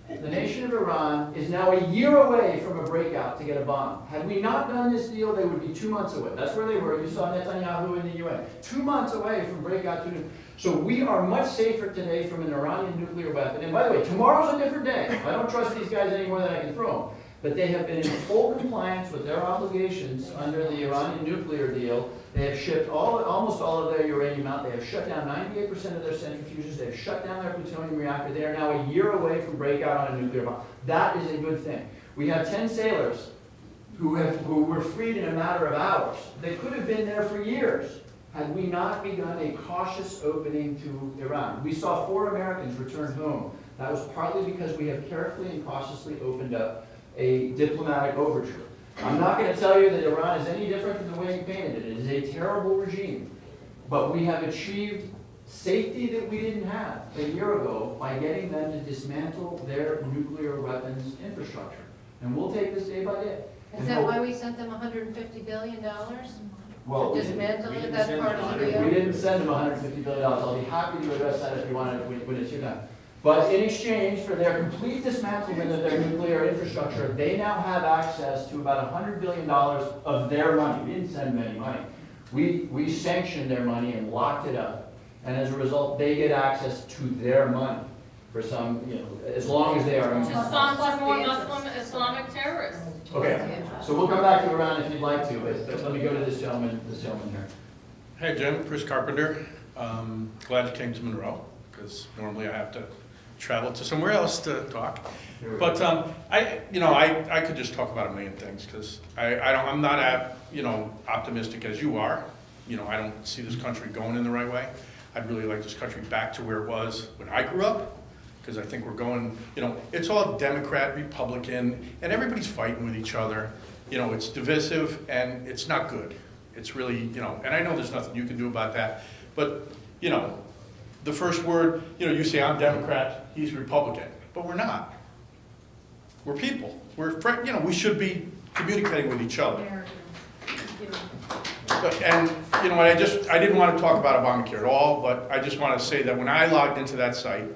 the nation of Iran is now a year away from a breakout to get a bomb. Had we not done this deal, they would be 2 months away. That's where they were. You saw Netanyahu in the UN. 2 months away from breakout to. So we are much safer today from an Iranian nuclear weapon. And by the way, tomorrow's a different day. I don't trust these guys any more than I can throw them. But they have been in full compliance with their obligations under the Iranian nuclear deal. They have shipped almost all of their uranium out. They have shut down 98% of their centrifuges. They have shut down their plutonium reactor. They are now a year away from breakout on a nuclear bomb. That is a good thing. We have 10 sailors who were freed in a matter of hours. They could have been there for years had we not begun a cautious opening to Iran. We saw 4 Americans return home. That was partly because we have carefully and cautiously opened up a diplomatic overture. I'm not going to tell you that Iran is any different than the way you painted it. It is a terrible regime. But we have achieved safety that we didn't have a year ago by getting them to dismantle their nuclear weapons infrastructure. And we'll take this day by day. Is that why we sent them $150 billion? Well, To dismantle it, that's part of the deal? we didn't send them $150 billion. I'll be happy to address that if you want to, when it's your time. But in exchange for their complete dismantlement of their nuclear infrastructure, they now have access to about $100 billion of their money. We didn't send them any money. We sanctioned their money and locked it up. And as a result, they get access to their money for some, as long as they are. To sponsor more Muslim Islamic terrorists. Okay, so we'll come back to Iran if you'd like to, but let me go to this gentleman here. Hey, Jim, Chris Carpenter. Glad you came to Monroe, because normally I have to travel to somewhere else to talk. But I could just talk about a million things, because I'm not optimistic as you are. I don't see this country going in the right way. I'd really like this country back to where it was when I grew up, because I think we're going, it's all Democrat, Republican, and everybody's fighting with each other. It's divisive, and it's not good. It's really, and I know there's nothing you can do about that, but, the first word, you say, I'm Democrat, he's Republican, but we're not. We're people. We should be communicating with each other. And, I didn't want to talk about Obamacare at all, but I just want to say that when I logged into that site,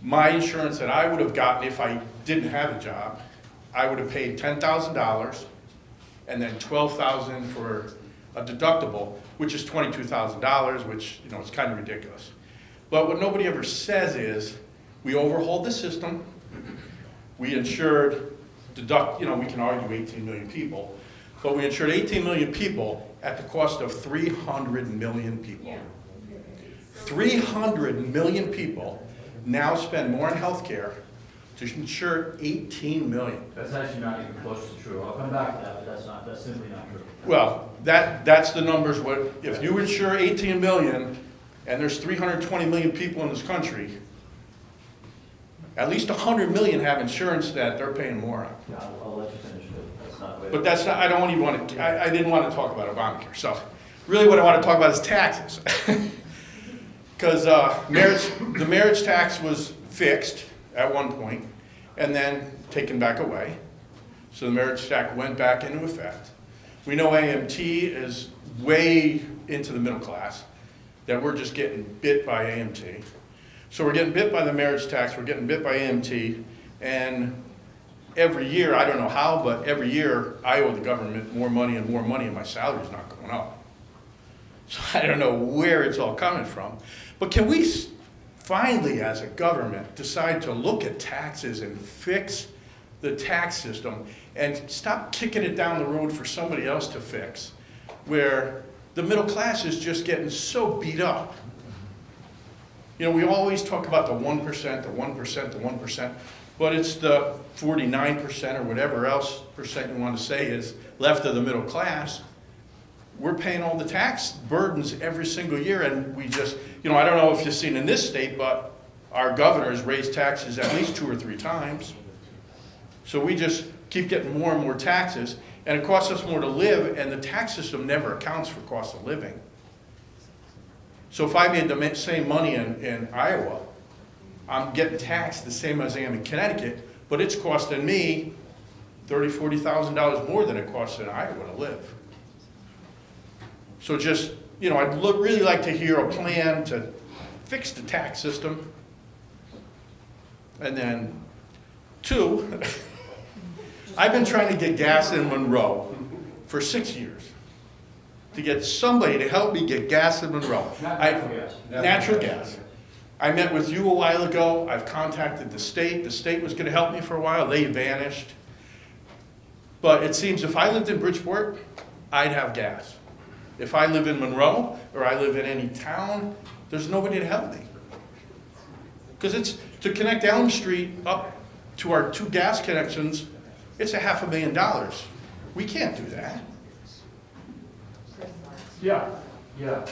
my insurance that I would have gotten if I didn't have a job, I would have paid $10,000 and then $12,000 for a deductible, which is $22,000, which, it's kind of ridiculous. But what nobody ever says is, we overhauled the system, we insured, we can argue 18 million people, but we insured 18 million people at the cost of 300 million people. 300 million people now spend more on health care to insure 18 million. That's actually not even close to true. I'll come back to that, but that's simply not true. Well, that's the numbers. If you insure 18 million, and there's 320 million people in this country, at least 100 million have insurance that they're paying more on. Yeah, I'll let you finish, but that's not the way. But that's not, I don't even want to, I didn't want to talk about Obamacare. So really what I want to talk about is taxes. Because the marriage tax was fixed at one point and then taken back away. So the marriage tax went back into effect. We know AMT is way into the middle class, that we're just getting bit by AMT. So we're getting bit by the marriage tax, we're getting bit by AMT, and every year, I don't know how, but every year I owe the government more money, and my salary's not going up. So I don't know where it's all coming from. But can we finally, as a government, decide to look at taxes and fix the tax system and stop kicking it down the road for somebody else to fix, where the middle class is just getting so beat up? We always talk about the 1%, the 1%, the 1%, but it's the 49% or whatever else percent you want to say is left of the middle class. We're paying all the tax burdens every single year, and we just, I don't know if you've seen in this state, but our governors raised taxes at least 2 or 3 times. So we just keep getting more and more taxes, and it costs us more to live, and the tax system never accounts for cost of living. So if I made the same money in Iowa, I'm getting taxed the same as I am in Connecticut, but it's costing me $30,000, $40,000 more than it costs in Iowa to live. So just, you know, I'd really like to hear a plan to fix the tax system. And then, two, I've been trying to get gas in Monroe for 6 years. To get somebody to help me get gas in Monroe. Natural gas. I met with you a while ago. I've contacted the state. The state was gonna help me for a while. They vanished. But it seems if I lived in Bridgeport, I'd have gas. If I live in Monroe, or I live in any town, there's nobody to help me. Because it's, to connect Elm Street up to our 2 gas connections, it's $500,000. We can't do that. Yeah, yeah.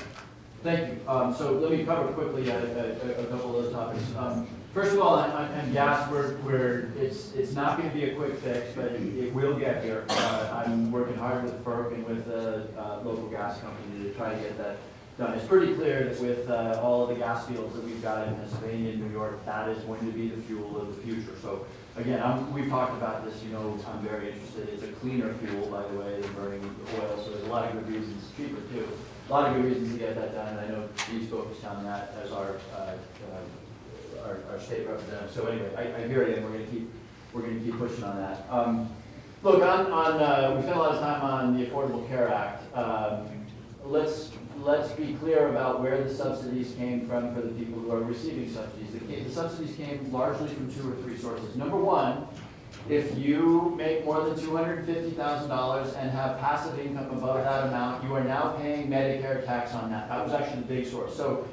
Thank you. So let me cover quickly a couple of those topics. First of all, on gas, it's not going to be a quick fix, but it will get here. I'm working hard with FERC and with the local gas company to try to get that done. It's pretty clear that with all of the gas fields that we've got in Pennsylvania and New York, that is going to be the fuel of the future. So again, we've talked about this, you know, I'm very interested. It's a cleaner fuel, by the way, than burning oil, so there's a lot of good reasons. It's cheaper too. A lot of good reasons to get that done, and I know he's focused on that as our state representative. So anyway, I hear you, and we're gonna keep pushing on that. Look, we spent a lot of time on the Affordable Care Act. Let's be clear about where the subsidies came from for the people who are receiving subsidies. The subsidies came largely from 2 or 3 sources. Number one, if you make more than $250,000 and have passive income above that amount, you are now paying Medicare tax on that. That was actually the big source. So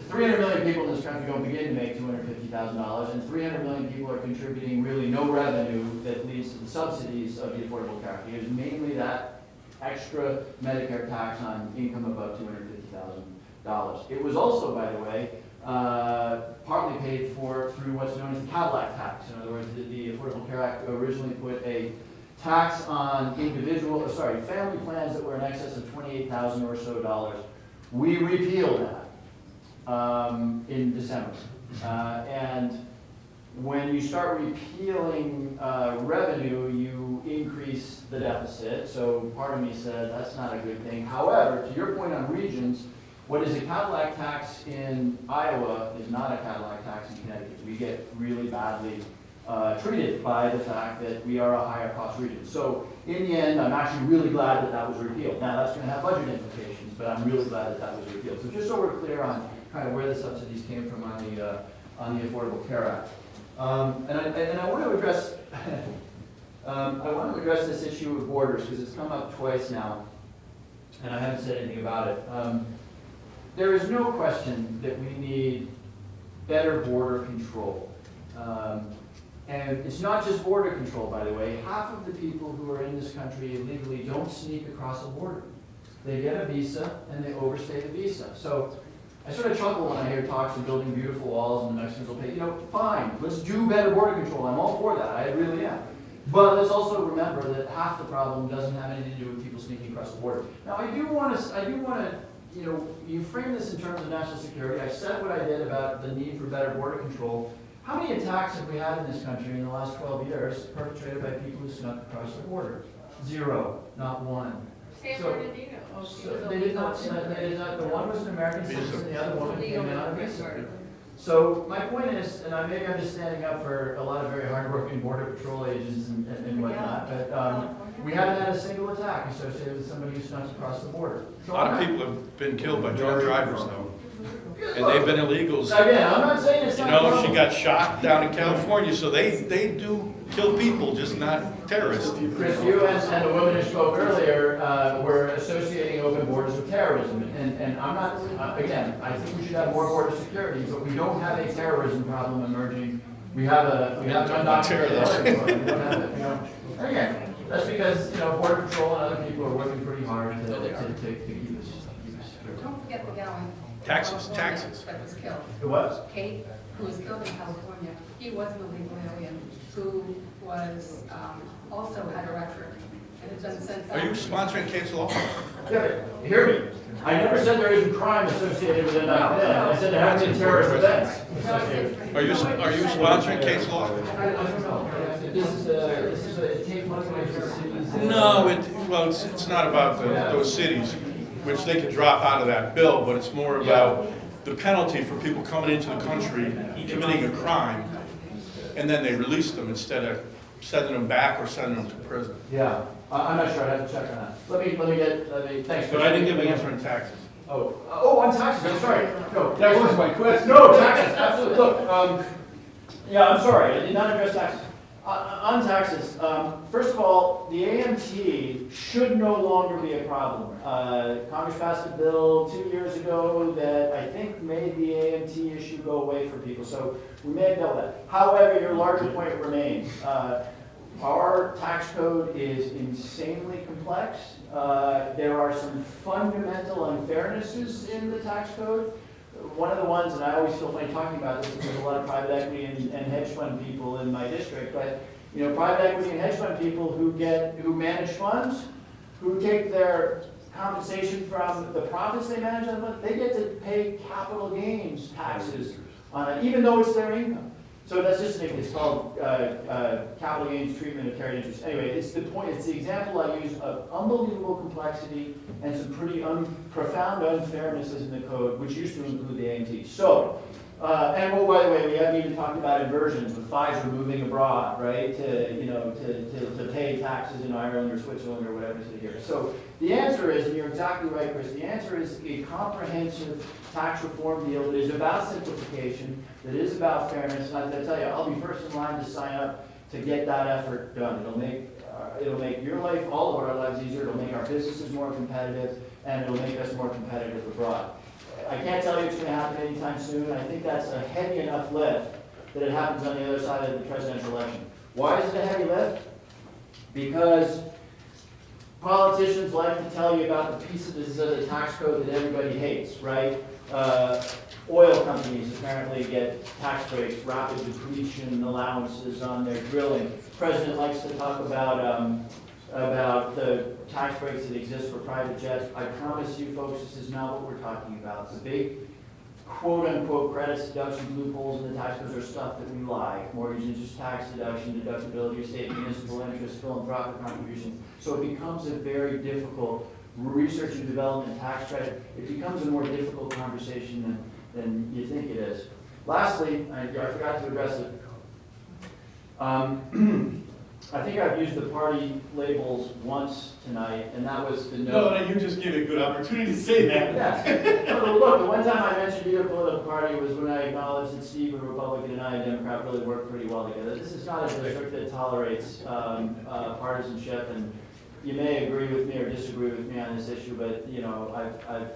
300 million people in this country don't begin to make $250,000, and 300 million people are contributing really no revenue that leads to the subsidies of the Affordable Care Act. It is mainly that extra Medicare tax on income above $250,000. It was also, by the way, partly paid for through what's known as the Cadillac tax. In other words, the Affordable Care Act originally put a tax on family plans that were in excess of $28,000 or so dollars. We repealed that in December. And when you start repealing revenue, you increase the deficit. So part of me said that's not a good thing. However, to your point on regions, what is a Cadillac tax in Iowa is not a Cadillac tax in Connecticut. We get really badly treated by the fact that we are a higher cost region. So in the end, I'm actually really glad that that was repealed. Now that's going to have budget implications, but I'm really glad that that was repealed. So just so we're clear on kind of where the subsidies came from on the Affordable Care Act. And I want to address this issue of borders because it's come up twice now, and I haven't said anything about it. There is no question that we need better border control. And it's not just border control, by the way. Half of the people who are in this country illegally don't sneak across a border. They get a visa and they overstay the visa. So I sort of chuckle when I hear talks of building beautiful walls and the Mexicans will pay. You know, fine, let's do better border control. I'm all for that, I really am. But let's also remember that half the problem doesn't have anything to do with people sneaking across the border. Now, I do want to, you know, you frame this in terms of national security. I said what I did about the need for better border control. How many attacks have we had in this country in the last 12 years perpetrated by people who snuck across the border? 0, not 1. San So- Bernardino. So they did not, the one was an American citizen, the other one came in on a visa. So my point is, and maybe I'm just standing up for a lot of very hardworking border patrol agents and whatnot, but we haven't had a single attack associated with somebody who snuck across the border. A So lot I'm of not- people have been killed by drunk drivers though, and they've been illegals. Again, I'm not saying it's You not. know, she got shot down in California, so they do kill people, just not terrorists. Chris, you and the woman who spoke earlier were associating open borders with terrorism. And I'm not, again, I think we should have more border security, but we don't have a terrorism problem emerging. We have an undocumented terrorism problem. We don't have it, you know. And again, that's because, you know, Border Patrol and other people are working pretty hard to keep us secure. Don't forget the gal in Taxes, California taxes. that was killed. It was? Kate, who was killed in California. He was an illegal alien who was, also had a record and has been sent. Are you sponsoring Kate's Law? Yeah, but hear me. I never said there isn't crime associated with it. I said there haven't been terrorist events associated. Are you sponsoring Kate's Law? I don't know. This is a take money away from the cities. No, Well, it's not about those cities, which they could drop out of that bill, but it's more about the penalty for people coming into the country, committing a crime, and then they release them instead of sending them back or sending them to prison. Yeah, I'm not sure, I'd have to check on that. Let me, thanks. But I didn't give an answer on taxes. On taxes, I'm sorry. No, That was my question. No, taxes, absolutely. Look, yeah, I'm sorry, I did not address taxes. On taxes, first of all, the AMT should no longer be a problem. Congress passed a bill 2 years ago that I think made the AMT issue go away for people, so we may have dealt with that. However, your larger point remains. Our tax code is insanely complex. There are some fundamental unfairnesses in the tax code. One of the ones, and I always feel funny talking about this, because there's a lot of private equity and hedge fund people in my district, but private equity and hedge fund people who manage funds, who take their compensation from the profits they manage on the fund, they get to pay capital gains taxes on it, even though it's their income. So that's just it's called capital gains treatment of carried interest. Anyway, it's the point. It's the example I use of unbelievable complexity and some pretty profound unfairnesses in the code, which used to include the AMT. So, and by the way, we haven't even talked about inversions with Pfizer moving abroad, right? To pay taxes in Ireland or Switzerland or whatever to here. So the answer is, and you're exactly right, Chris. The answer is a comprehensive tax reform deal that is about simplification, that is about fairness, and I tell you, I'll be first in line to sign up to get that effort done. It'll make your life, all of our lives easier, it'll make our businesses more competitive, and it'll make us more competitive abroad. I can't tell you it's going to happen anytime soon. I think that's a heavy enough lift that it happens on the other side of the presidential election. Why is it a heavy lift? Because politicians like to tell you about the pieces of the tax code that everybody hates, right? Oil companies apparently get tax breaks, rapid depletion allowances on their drilling. The president likes to talk about the tax breaks that exist for private jets. I promise you folks, this is not what we're talking about. The big quote-unquote credits, deductions, loopholes in the tax codes are stuff that we like. Mortgage interest tax deduction, deductibility of state municipal interest, philanthropic contributions. So it becomes a very difficult research and development tax credit. It becomes a more difficult conversation than you think it is. Lastly, I forgot to address it. I think I've used the party labels once tonight, and that was the note. No, you just gave a good opportunity to say that. Yeah. Look, the one time I mentioned either political party was when I acknowledged that Steve, a Republican, and I, a Democrat, really work pretty well together. This is not a district that tolerates partisanship, and you may agree with me or disagree with me on this issue, but I've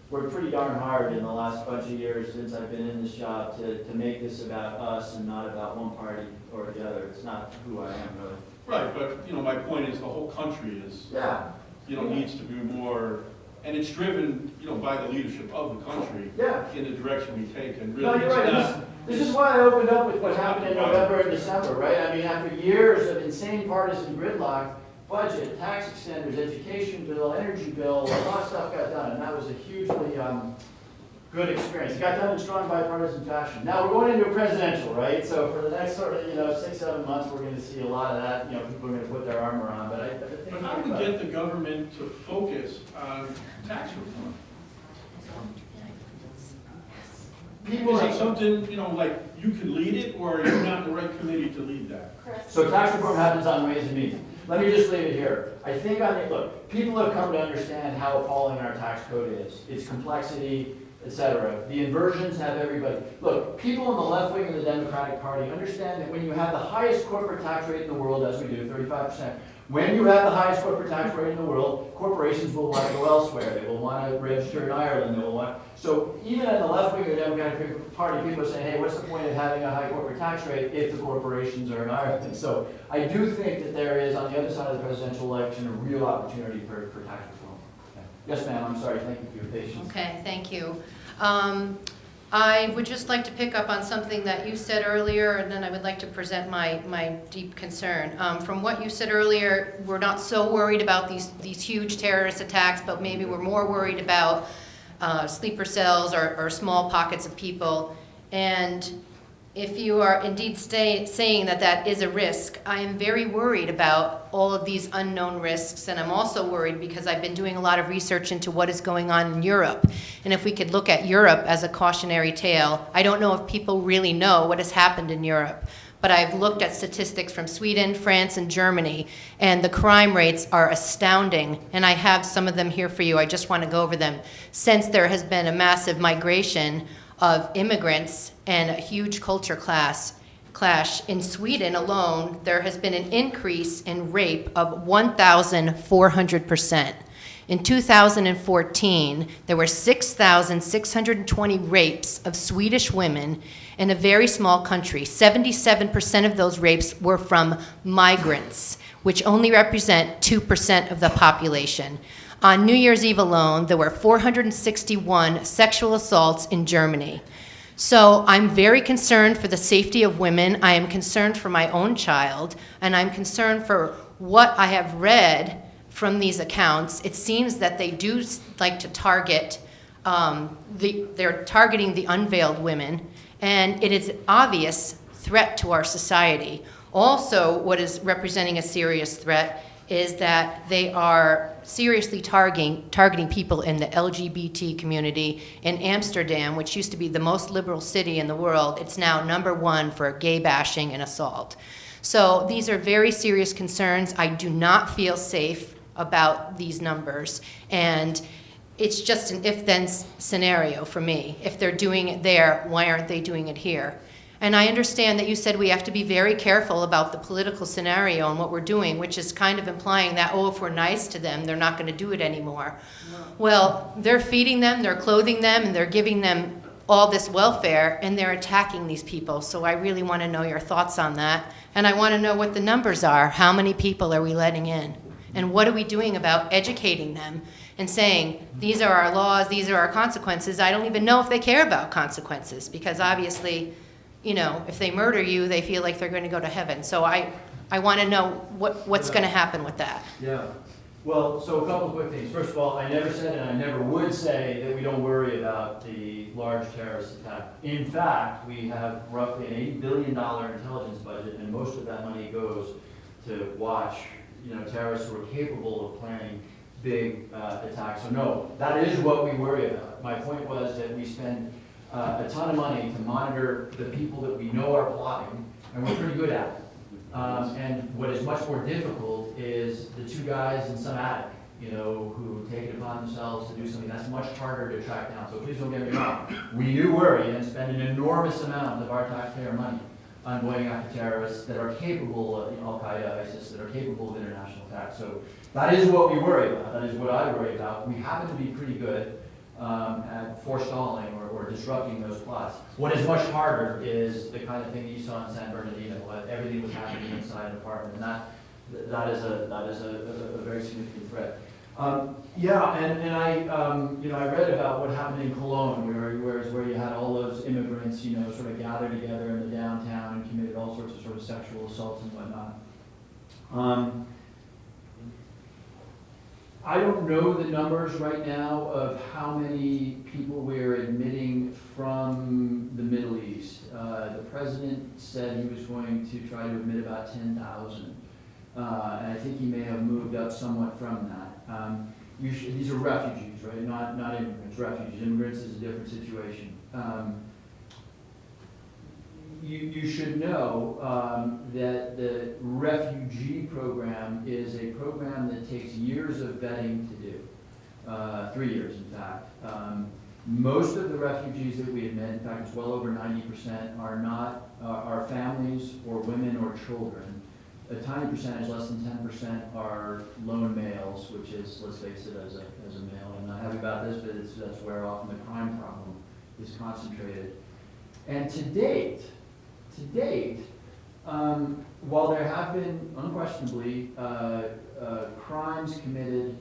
worked pretty darn hard in the last bunch of years since I've been in this job to make this about us and not about one party or the other. It's not who I am, really. Right, but my point is the whole country is, needs to be more, and it's driven, by the leadership of the country in the direction we take, and really you're right. This is why I opened up with what happened in November and December, right? I mean, after years of insane partisan gridlock, budget, tax extenders, education bill, energy bill, a lot of stuff got done, and that was a hugely good experience. It got done in strong bipartisan fashion. Now we're going into a presidential, right? So for the next sort of 6-7 months, we're going to see a lot of that. People are going to put their armor on. But how do we get the government to focus on tax reform? Is it something like you can lead it, or are you not the right committee to lead that? So tax reform happens on Ways and Means. Let me just leave it here. I think look, people have come to understand how appalling our tax code is, its complexity, etc. The inversions have everybody. Look, people in the left wing of the Democratic Party understand that when you have the highest corporate tax rate in the world, as we do, 35%, when you have the highest corporate tax rate in the world, corporations will want to go elsewhere. They will want to register in Ireland. They will want. So even at the left wing of the Democratic Party, people are saying, hey, what's the point of having a high corporate tax rate if the corporations are in Ireland? So I do think that there is, on the other side of the presidential election, a real opportunity for tax reform. Okay. Yes, ma'am, I'm sorry. Thank you for your patience. Okay, thank you. I would just like to pick up on something that you said earlier, and then I would like to present my deep concern. From what you said earlier, we're not so worried about these huge terrorist attacks, but maybe we're more worried about sleeper cells or small pockets of people. And if you are indeed saying that is a risk, I am very worried about about all of these unknown risks, and I'm also worried because I've been doing a lot of research into what is going on in Europe. And if we could look at Europe as a cautionary tale, I don't know if people really know what has happened in Europe, but I've looked at statistics from Sweden, France, and Germany, and the crime rates are astounding, and I have some of them here for you. I just want to go over them. Since there has been a massive migration of immigrants and a huge culture clash, in Sweden alone, there has been an increase in rape of 1,400%. In 2014, there were 6,620 rapes of Swedish women in a very small country. 77% of those rapes were from migrants, which only represent 2% of the population. On New Year's Eve alone, there were 461 sexual assaults in Germany. So I'm very concerned for the safety of women. I am concerned for my own child, and I'm concerned for what I have read from these accounts. It seems that they do like to target, they're targeting the unveiled women, and it is an obvious threat to our society. Also, what is representing a serious threat is that they are seriously targeting people in the LGBT community. In Amsterdam, which used to be the most liberal city in the world, it's now #1 for gay bashing and assault. So these are very serious concerns. I do not feel safe about these numbers, and it's just an if-then scenario for me. If they're doing it there, why aren't they doing it here? And I understand that you said we have to be very careful about the political scenario and what we're doing, which is kind of implying that, oh, if we're nice to them, they're not going to do it anymore. No. Well, they're feeding them, they're clothing them, and they're giving them all this welfare, and they're attacking these people. So I really want to know your thoughts on that. And I want to know what the numbers are. How many people are we letting in? And what are we doing about educating them and saying, these are our laws, these are our consequences? I don't even know if they care about consequences, because obviously, you know, if they murder you, they feel like they're going to go to heaven. So I want to know what's going to happen with that. Yeah. Well, so a couple of quick things. First of all, I never said, and I never would say, that we don't worry about the large terrorist attack. In fact, we have roughly an $8 billion intelligence budget, and most of that money goes to watch, you know, terrorists who are capable of planning big attacks. So no, that is what we worry about. My point was that we spend a ton of money to monitor the people that we know are plotting, and we're pretty good at it. And what is much more difficult is the two guys in some attic, you know, who take it upon themselves to do something that's much harder to track down. So please don't get me wrong. We do worry and spend an enormous amount of our taxpayer money on going after terrorists that are capable of Al-Qaeda, ISIS, that are capable of international attacks. So that is what we worry about. That is what I worry about. We happen to be pretty good at forestalling or disrupting those plots. What is much harder is the kind of thing that you saw in San Bernardino. Everything was happening inside an apartment, and that is a very significant threat. And I read about what happened in Cologne, where you had all those immigrants, you know, sort of gathered together in the downtown and committed all sorts of sort of sexual assaults and whatnot. I don't know the numbers right now of how many people we're admitting from the Middle East. The president said he was going to try to admit about 10,000. And I think he may have moved up somewhat from that. These are refugees, right? Not immigrants, refugees. Immigrants is a different situation. You should know that the refugee program is a program that takes years of vetting to do, 3 years in fact. Most of the refugees that we admit, in fact it's well over 90%, are families or women or children. A tiny percentage, less than 10%, are lone males, which is, let's face it, as a male, I'm not happy about this, but that's where often the crime problem is concentrated. And to date, while there have been unquestionably crimes committed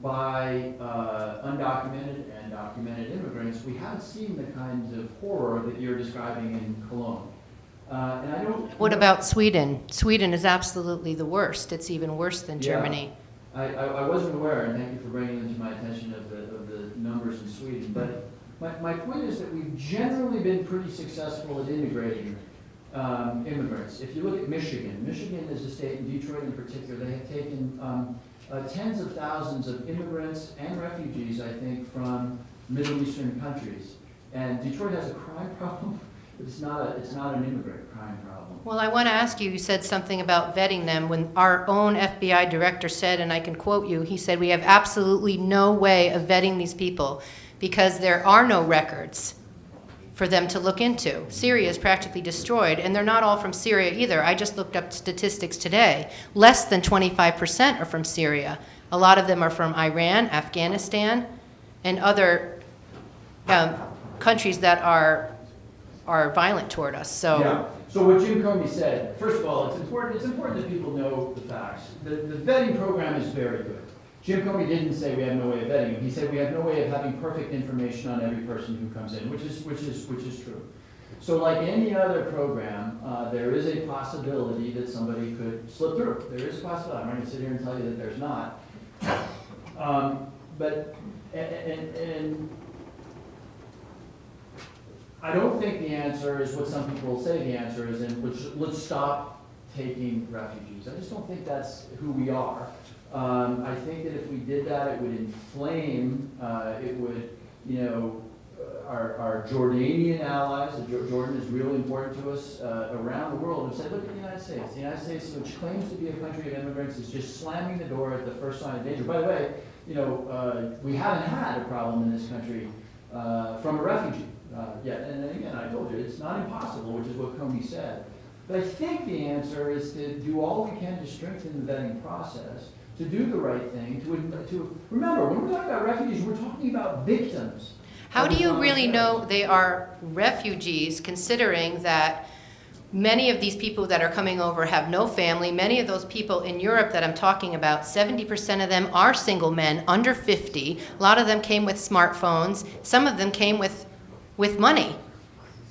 by undocumented and documented immigrants, we haven't seen the kinds of horror that you're describing in Cologne. And I don't. What about Sweden? Sweden is absolutely the worst. It's even worse than Germany. I wasn't aware, and thank you for bringing it to my attention of the numbers in Sweden. But my point is that we've generally been pretty successful at integrating immigrants. If you look at Michigan, Michigan is a state, in Detroit in particular, they have taken tens of thousands of immigrants and refugees, I think, from Middle Eastern countries. And Detroit has a crime problem, but it's not an immigrant crime problem. Well, I want to ask you, you said something about vetting them when our own FBI director said, and I can quote you, he said, "We have absolutely no way of vetting these people because there are no records for them to look into. Syria is practically destroyed, and they're not all from Syria either. I just looked up statistics today. Less than 25% are from Syria. A lot of them are from Iran, Afghanistan, and other countries that are violent toward us." So. Yeah. So what Jim Comey said, first of all, it's important that people know the facts. The vetting program is very good. Jim Comey didn't say we have no way of vetting him. He said we have no way of having perfect information on every person who comes in, which is true. So like any other program, there is a possibility that somebody could slip through. There is a possibility. I'm not going to sit here and tell you that there's not. But I don't think the answer is what some people will say the answer is, and let's stop taking refugees. I just don't think that's who we are. I think that if we did that, it would inflame, our Jordanian allies, Jordan is really important to us, around the world, and say, look at the United States. The United States, which claims to be a country of immigrants, is just slamming the door at the first sign of danger. By the way, we haven't had a problem in this country from a refugee yet. And again, I told you, it's not impossible, which is what Comey said. But I think the answer is to do all we can to strengthen the vetting process, to do the right thing, to remember, when we're talking about refugees, we're talking about victims. How do you really know they are refugees, considering that many of these people that are coming over have no family? Many of those people in Europe that I'm talking about, 70% of them are single men under 50. A lot of them came with smartphones. Some of them came with money.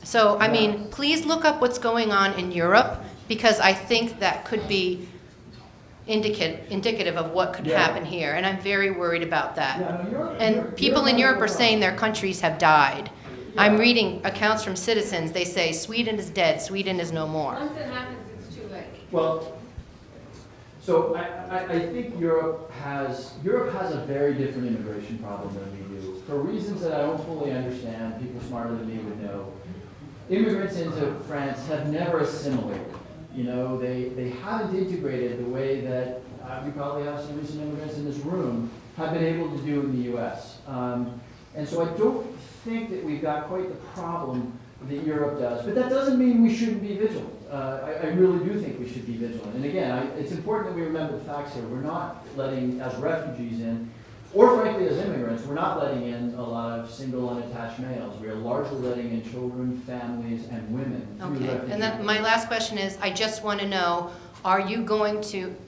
So, I mean, please look up what's going on in Europe, because I think that could be indicative of what could happen here, and I'm very worried about that. And people in Europe are saying their countries have died. I'm reading accounts from citizens. They say Sweden is dead, Sweden is no more. Once it happens, it's too late. Well, so I think Europe has a very different immigration problem than we do. For reasons that I don't fully understand, people smarter than me would know. Immigrants into France have never assimilated. They haven't integrated the way that we probably have some recent immigrants in this room have been able to do in the U.S. And so I don't think that we've got quite the problem that Europe does. But that doesn't mean we shouldn't be vigilant. I really do think we should be vigilant. And again, it's important that we remember the facts here. We're not letting, as refugees in, or frankly as immigrants, we're not letting in a lot of single unattached males. We are largely letting in children, families, and women. Okay, and then my last question is, I just want to know,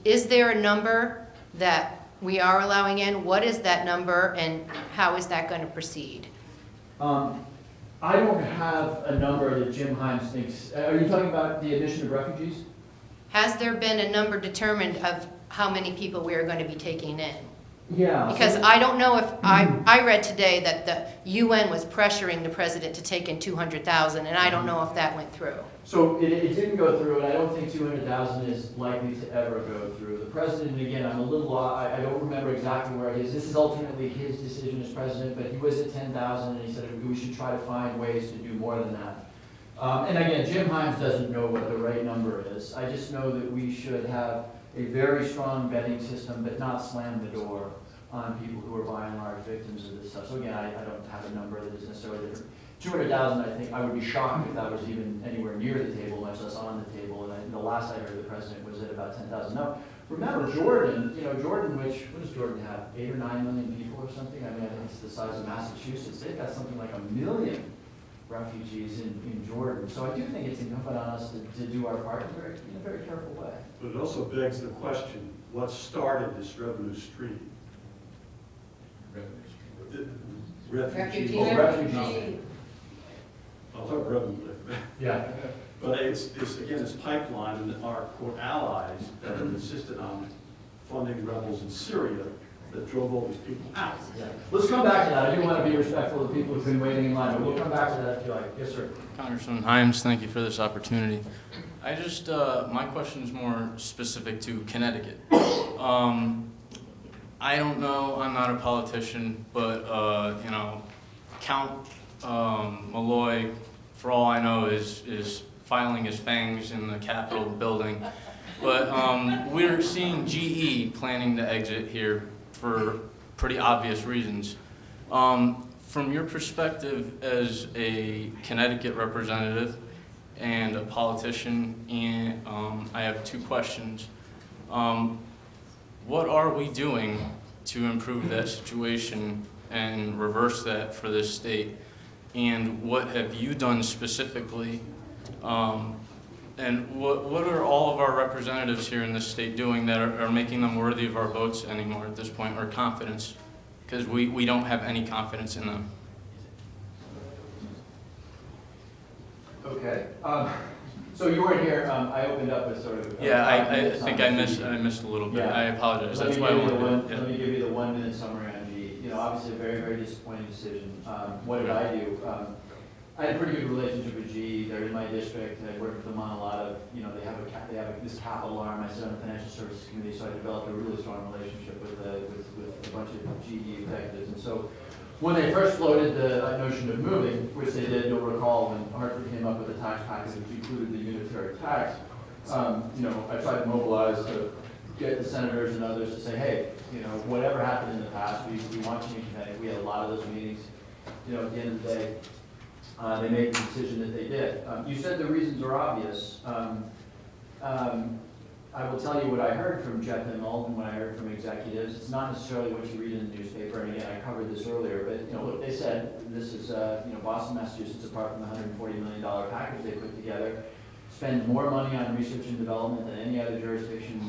is there a number that we are allowing in? What is that number, and how is that going to proceed? I don't have a number that Jim Himes thinks. Are you talking about the admission of refugees? Has there been a number determined of how many people we are going to be taking in? Yeah. Because I don't know if, I read today that the UN was pressuring the president to take in 200,000, and I don't know if that went through. So it didn't go through, and I don't think 200,000 is likely to ever go through. The president, again, I'm a little, I don't remember exactly where he is. This is ultimately his decision as president, but he was at 10,000, and he said we should try to find ways to do more than that. And again, Jim Himes doesn't know what the right number is. I just know that we should have a very strong vetting system, but not slam the door on people who are by and large victims of this stuff. So again, I don't have a number that is necessarily different. 200,000, I think, I would be shocked if that was even anywhere near the table, much less on the table. And the last I heard, the president was at about 10,000. Now, remember Jordan, Jordan, what does Jordan have? 8 or 9 million people or something? I mean, I think it's the size of Massachusetts. They've got something like 1 million refugees in Jordan. So I do think it's incumbent on us to do our part in a very careful way. But it also begs the question, what started this revenue stream? Refugee. Oh, refugees. I'll talk revenue. Yeah. But it's again, this pipeline and our quote allies that have insisted on funding rebels in Syria that drove all these people out. Yeah. Let's come back to that. I do want to be respectful of the people who've been waiting in line, but we'll come back to that if you like. Yes, sir. Congressman Himes, thank you for this opportunity. I just, my question is more specific to Connecticut. I don't know, I'm not a politician, but, you know, Count Malloy, for all I know, is filing his fangs in the Capitol building. But we're seeing GE planning to exit here for pretty obvious reasons. From your perspective as a Connecticut representative and a politician, and I have two questions. What are we doing to improve that situation and reverse that for this state? And what have you done specifically? And what are all of our representatives here in this state doing that are making them worthy of our votes anymore at this point, or confidence? Because we don't have any confidence in them. Okay. So you weren't here. I opened up with sort of. Yeah, I think I missed a little bit. Yeah. I apologize. Let That's me why I give you the wanted to. Let me give you the 1 minute summary on GE. You know, obviously a very, very disappointing decision. What did I do? I had a pretty good relationship with GE. They're in my district. I worked with them on a lot of, you know, they have this capital arm. I sit on the financial services committee, so I developed a really strong relationship with a bunch of GE executives. And so when they first floated the notion of moving, which they did, you'll recall, when Hartford came up with a tax package which included the unitary tax, you know, I tried to mobilize to get the senators and others to say, hey, you know, whatever happened in the past, we want you in Connecticut. We had a lot of those meetings. You know, at the end of the day, they made the decision that they did. You said the reasons are obvious. I will tell you what I heard from Jeff and Malden, what I heard from executives. It's not necessarily what you read in the newspaper, and again, I covered this earlier, but you know, look, they said this is, you know, Boston, Massachusetts, apart from the $140 million package they put together, spend more money on research and development than any other jurisdiction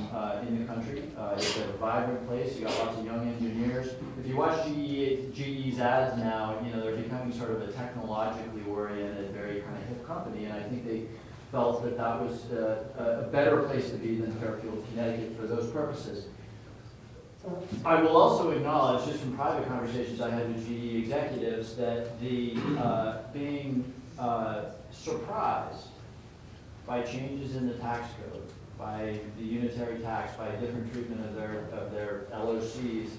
in the country. It's a vibrant place. You got lots of young engineers. If you watch GE's ads now, you know, they're becoming sort of a technologically oriented, very kind of hip company, and I think they felt that that was a better place to be than Fairfield, Connecticut for those purposes. I will also acknowledge, just from private conversations I had with GE executives, that the being surprised by changes in the tax code, by the unitary tax, by different treatment of their LOCs,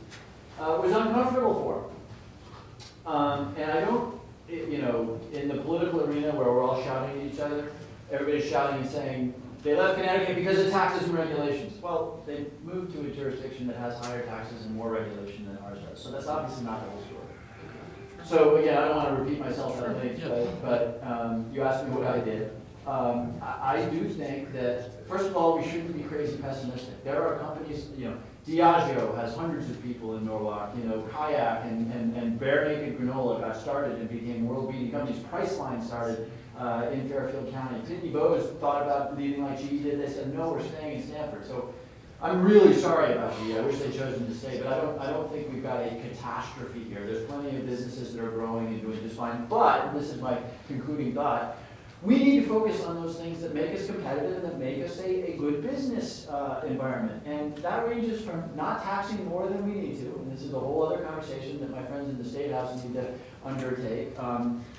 was uncomfortable for them. And I don't, you know, in the political arena where we're all shouting at each other, everybody's shouting and saying, they left Connecticut because of taxes and regulations. Well, they moved to a jurisdiction that has higher taxes and more regulation than ours does. So that's obviously not the whole story. So again, I don't want to repeat myself, I think, but you asked me what I did. I do think that, first of all, we shouldn't be crazy pessimistic. There are companies, you know, Diageo has hundreds of people in Norwalk, you know, Kayak and Bare Naked Granola got started and became world-beating companies. Priceline started in Fairfield County. Pitney Bowes thought about leaving like GE did. They said, no, we're staying in Stanford. So I'm really sorry about GE. I wish they'd chosen to stay, but I don't think we've got a catastrophe here. There's plenty of businesses that are growing and doing just fine. But, and this is my concluding thought, we need to focus on those things that make us competitive and that make us a good business environment. And that ranges from not taxing more than we need to, and this is a whole other conversation that my friends in the State House need to undertake,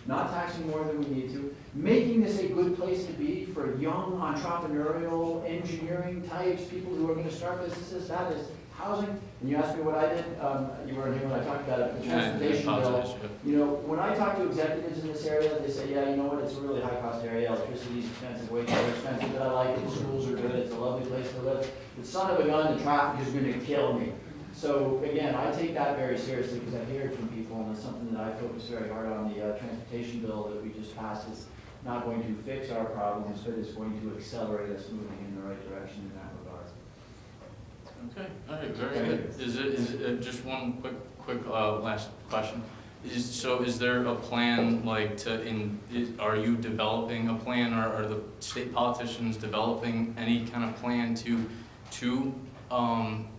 not taxing more than we need to, making this a good place to be for young entrepreneurial engineering types, people who are going to start businesses. That is housing. And you asked me what I did. You weren't here when I talked about it, the transportation bill. You know, when I talk to executives in this area, they say, yeah, you know what, it's a really high-cost area. Electricity's expensive, way too expensive, but I like it. The schools are good. It's a lovely place to live. But son of a gun, the traffic is going to kill me. So again, I take that very seriously because I hear it from people, and it's something that I focus very hard on. The transportation bill that we just passed is not going to fix our problems, but it's going to accelerate us moving in the right direction in that regard. Okay, all right, very good. Is it just one quick last question? Is there a plan, like, are you developing a plan, or are the state politicians developing any kind of plan to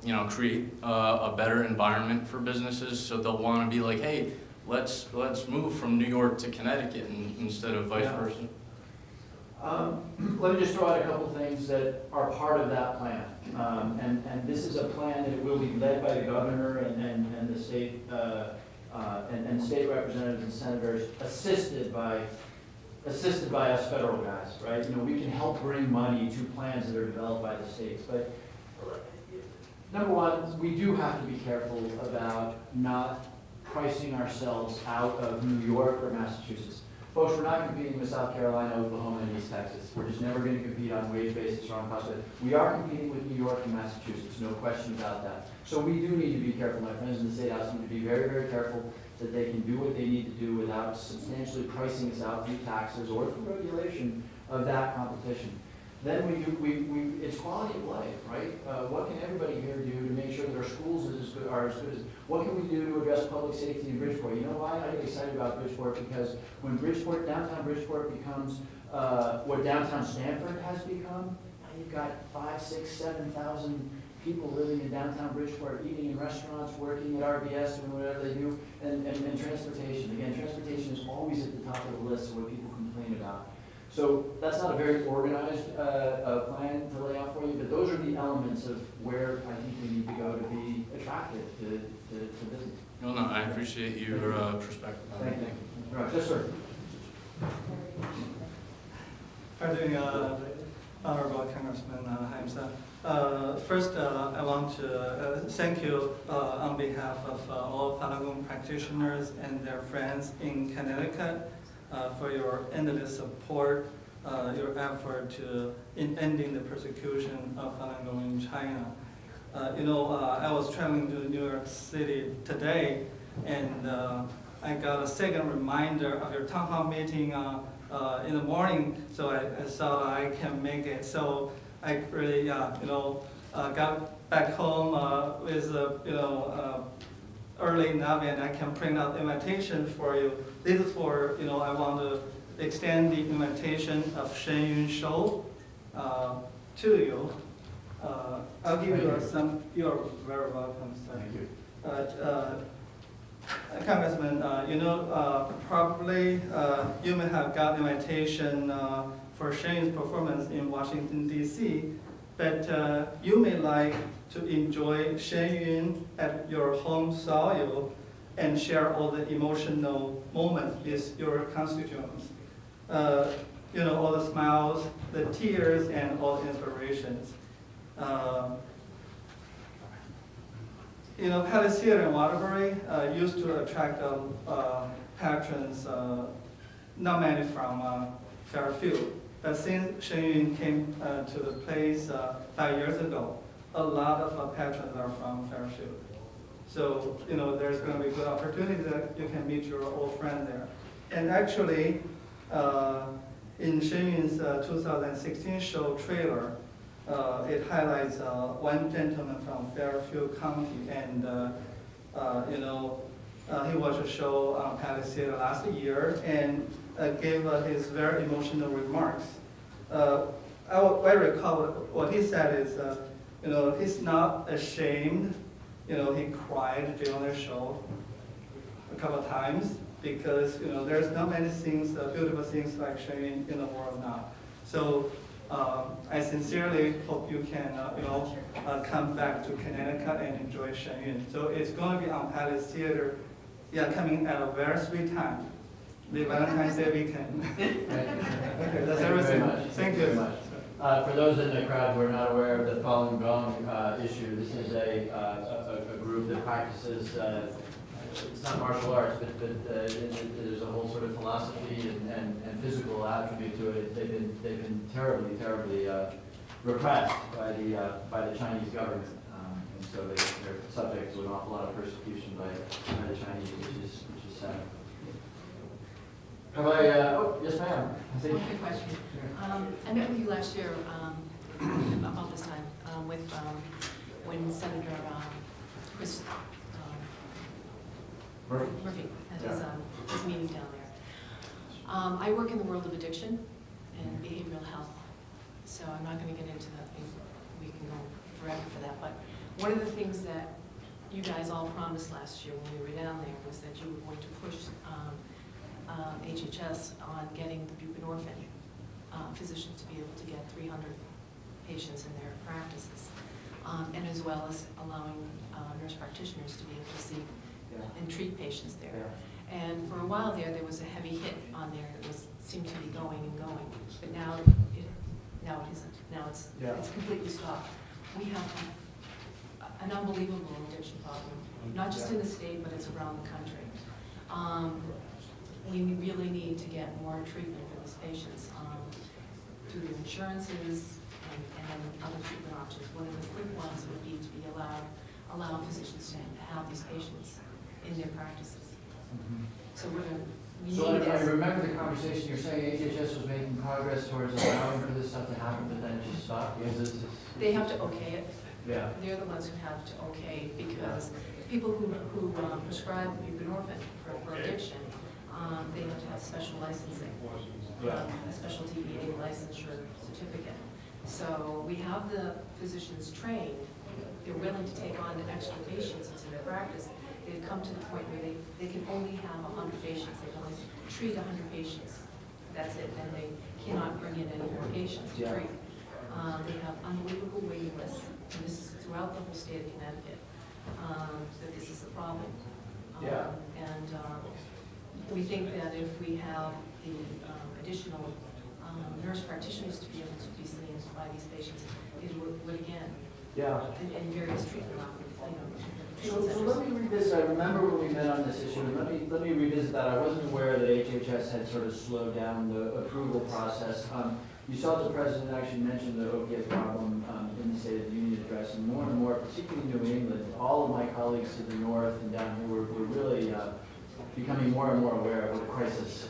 you know, create a better environment for businesses, so they'll want to be like, hey, let's move from New York to Connecticut instead of vice versa? Let me just throw out a couple things that are part of that plan. And this is a plan that will be led by the governor and the state, and state representatives and senators, assisted by us federal guys, right? You know, we can help bring money to plans that are developed by the states. But number one, we do have to be careful about not pricing ourselves out of New York or Massachusetts. Folks, we're not competing with South Carolina, Oklahoma, and East Texas. We're just never going to compete on wage basis or on cost basis. We are competing with New York and Massachusetts, no question about that. So we do need to be careful. My friends in the State House need to be very, very careful that they can do what they need to do without substantially pricing us out through taxes or through regulation of that competition. Then it's quality of life, right? What can everybody here do to make sure that our schools are as good as, what can we do to address public safety in Bridgeport? You know why I get excited about Bridgeport? Because when downtown Bridgeport becomes what downtown Stanford has become, now you've got 5, 6, 7,000 people living in downtown Bridgeport, eating in restaurants, working at RBS, doing whatever they do, and transportation. Again, transportation is always at the top of the list of what people complain about. So that's not a very organized plan to lay out for you, but those are the elements of where I think we need to go to be attractive to business. No, I appreciate your perspective on it. Thank you. Right. Yes, sir. Honorable Congressman Haimsa. First, I want to thank you on behalf of all Falun Gong practitioners and their friends in Connecticut for your endless support, your effort in ending the persecution of Falun Gong in China. I was traveling to New York City today, and I got a second reminder of your town hall meeting in the morning, so I thought I can make it. So I really, got back home with, early enough, and I can print out the invitation for you. This is for, I want to extend the invitation of Shen Yun Shou to you. I'll give you some, you're very welcome, sir. Thank you. Congressman, probably you may have got invitation for Shen Yun's performance in Washington, D.C., but you may like to enjoy Shen Yun at your home soil and share all the emotional moments with your constituents. All the smiles, the tears, and all the inspirations. Palace Theater in Waterbury used to attract patrons, not many from Fairfield. But since Shen Yun came to the place 5 years ago, a lot of patrons are from Fairfield. So, there's going to be good opportunity that you can meet your old friend there. And actually, in Shen Yun's 2016 show trailer, it highlights one gentleman from Fairfield County, and he watched a show on Palace Theater last year and gave his very emotional remarks. I recall what he said is, he's not ashamed. He cried during the show a couple of times because there's not many things, beautiful things like Shen Yun in the world now. So I sincerely hope you can, come back to Connecticut and enjoy Shen Yun. So it's going to be on Palace Theater, coming at a very sweet time, the Valentine's Day weekend. Okay, that's everything. Thank you. Very much. For those in the crowd who are not aware of the Falun Gong issue, this is a group that practices. It's not martial arts, but there's a whole sort of philosophy and physical attribute to it. They've been terribly repressed by the Chinese government, and so they're subject to an awful lot of persecution by the Chinese, which is sad. Have I? Yes, ma'am. One quick question. I met with you last year about this time when Senator Chris Murphy had his meeting down there. I work in the world of addiction and behavioral health, so I'm not going to get into that. We can go forever for that. But one of the things that you guys all promised last year when we were down there was that you were going to push HHS on getting the buprenorphine physicians to be able to get 300 patients in their practices, and as well as allowing nurse practitioners to be able to see and treat patients there. And for a while there was a heavy hit on there. It seemed to be going and going, but now it isn't. Now it's completely stopped. We have an unbelievable addiction problem, not just in the state, but it's around the country. We really need to get more treatment for these patients through the insurances and then other treatment options. One of the quick ones would be to be allow physicians to have these patients in their practices. So we So need I this. remember the conversation, you're saying HHS was making progress towards allowing for this stuff to happen, but then it just stopped because it's. They have to okay it. Yeah. They're the ones who have to okay, because people who prescribe buprenorphine for addiction, they have to have special licensing, a special DEA licensure certificate. So we have the physicians trained. They're willing to take on extra patients into their practice. They've come to the point where they can only have 100 patients. They can only treat 100 patients. That's it, and they cannot bring in any more patients to treat. They have unbelievable waiting lists, and this is throughout the whole state of Connecticut, that this is a problem. And we think that if we have the additional nurse practitioners to be able to be seen by these patients, it would again, and various treatment So let me revisit, I remember when we met on this issue, and let me revisit that. I wasn't aware that HHS had sort of slowed down the approval process. You saw the president actually mention the opiate problem in the State of the Union address, and more, particularly in New England, all of my colleagues to the north and down here were really becoming more and more aware of what a crisis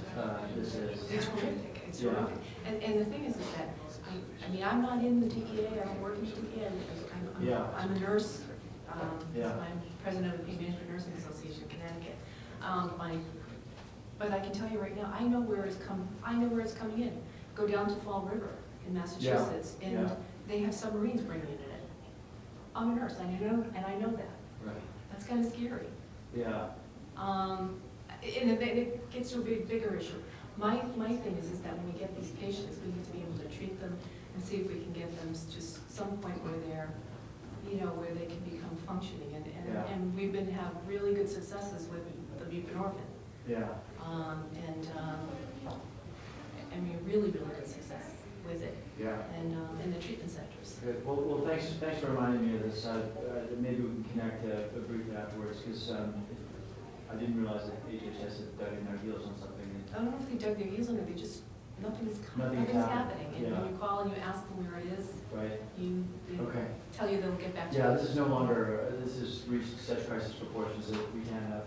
this is. It's horrific. It's horrific. And the thing is that, I mean, I'm not in the DEA. I don't work in the DEA. I'm a nurse. I'm president of the Pain Management Nursing Association of Connecticut. But I can tell you right now, I know where it's coming in. Go down to Fall River in Massachusetts, and they have submarines bringing it in. I'm a nurse, and I know that. Right. That's kind of scary. Yeah. And it gets to a bigger issue. My thing is that when we get these patients, we need to be able to treat them and see if we can get them to some point where they're, where they can become functioning. And we've been have really good successes with the buprenorphine. I mean, really good success with it. And in the treatment centers. Good. Well, thanks for reminding me of this. Maybe we can connect briefly afterwards, because I didn't realize that HHS had dug in their heels on something. I don't know if they dug their heels on it. They just nothing's Nothing's happening. And when you call and you ask them where it is, Okay. tell you they'll get back to you. This is no longer, this has reached such crisis proportions that we can't have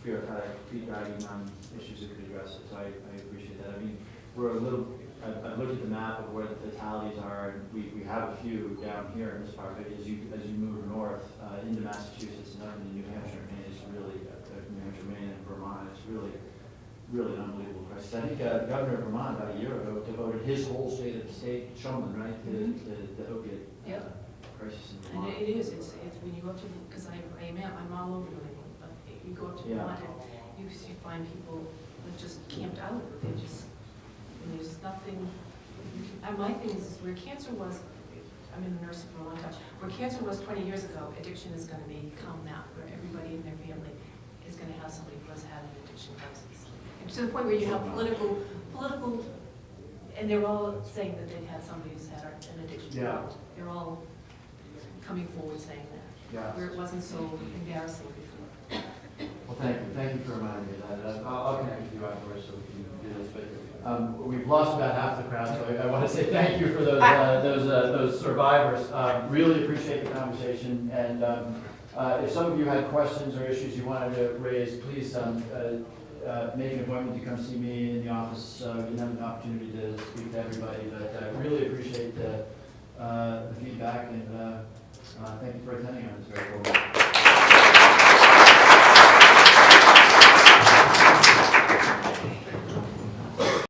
bureaucratic feet dragging on issues that could address it. So I appreciate that. I mean, we're a little, I've looked at the map of where the fatalities are, and we have a few down here in this part, but as you move north into Massachusetts and up into New Hampshire, Maine, it's really, New Hampshire, Maine, and Vermont, it's really an unbelievable crisis. I think the governor of Vermont about a year ago devoted his whole state of the state, Shulman, right, to the opiate crisis in And Vermont. it is, it's when you go up to, because I'm all over New England, but you go up to Vermont, you find people that just camped out. They just, and there's nothing, and my thing is where cancer was, I'm in nursing for a long time, where cancer was 20 years ago, addiction is going to become now, where everybody in their family is going to have somebody who has had an addiction crisis. And to the point where you have political, and they're all saying that they've had somebody who's had an addiction. They're all coming forward saying that, where it wasn't so embarrassing before. Well, thank you for reminding me of that. I'll connect with you afterwards so we can do this. But we've lost about half the crowd, so I want to say thank you for those survivors. Really appreciate the conversation. And if some of you had questions or issues you wanted to raise, please make an appointment to come see me in the office. We can have an opportunity to speak to everybody. But I really appreciate the feedback, and thank you for attending on this very program.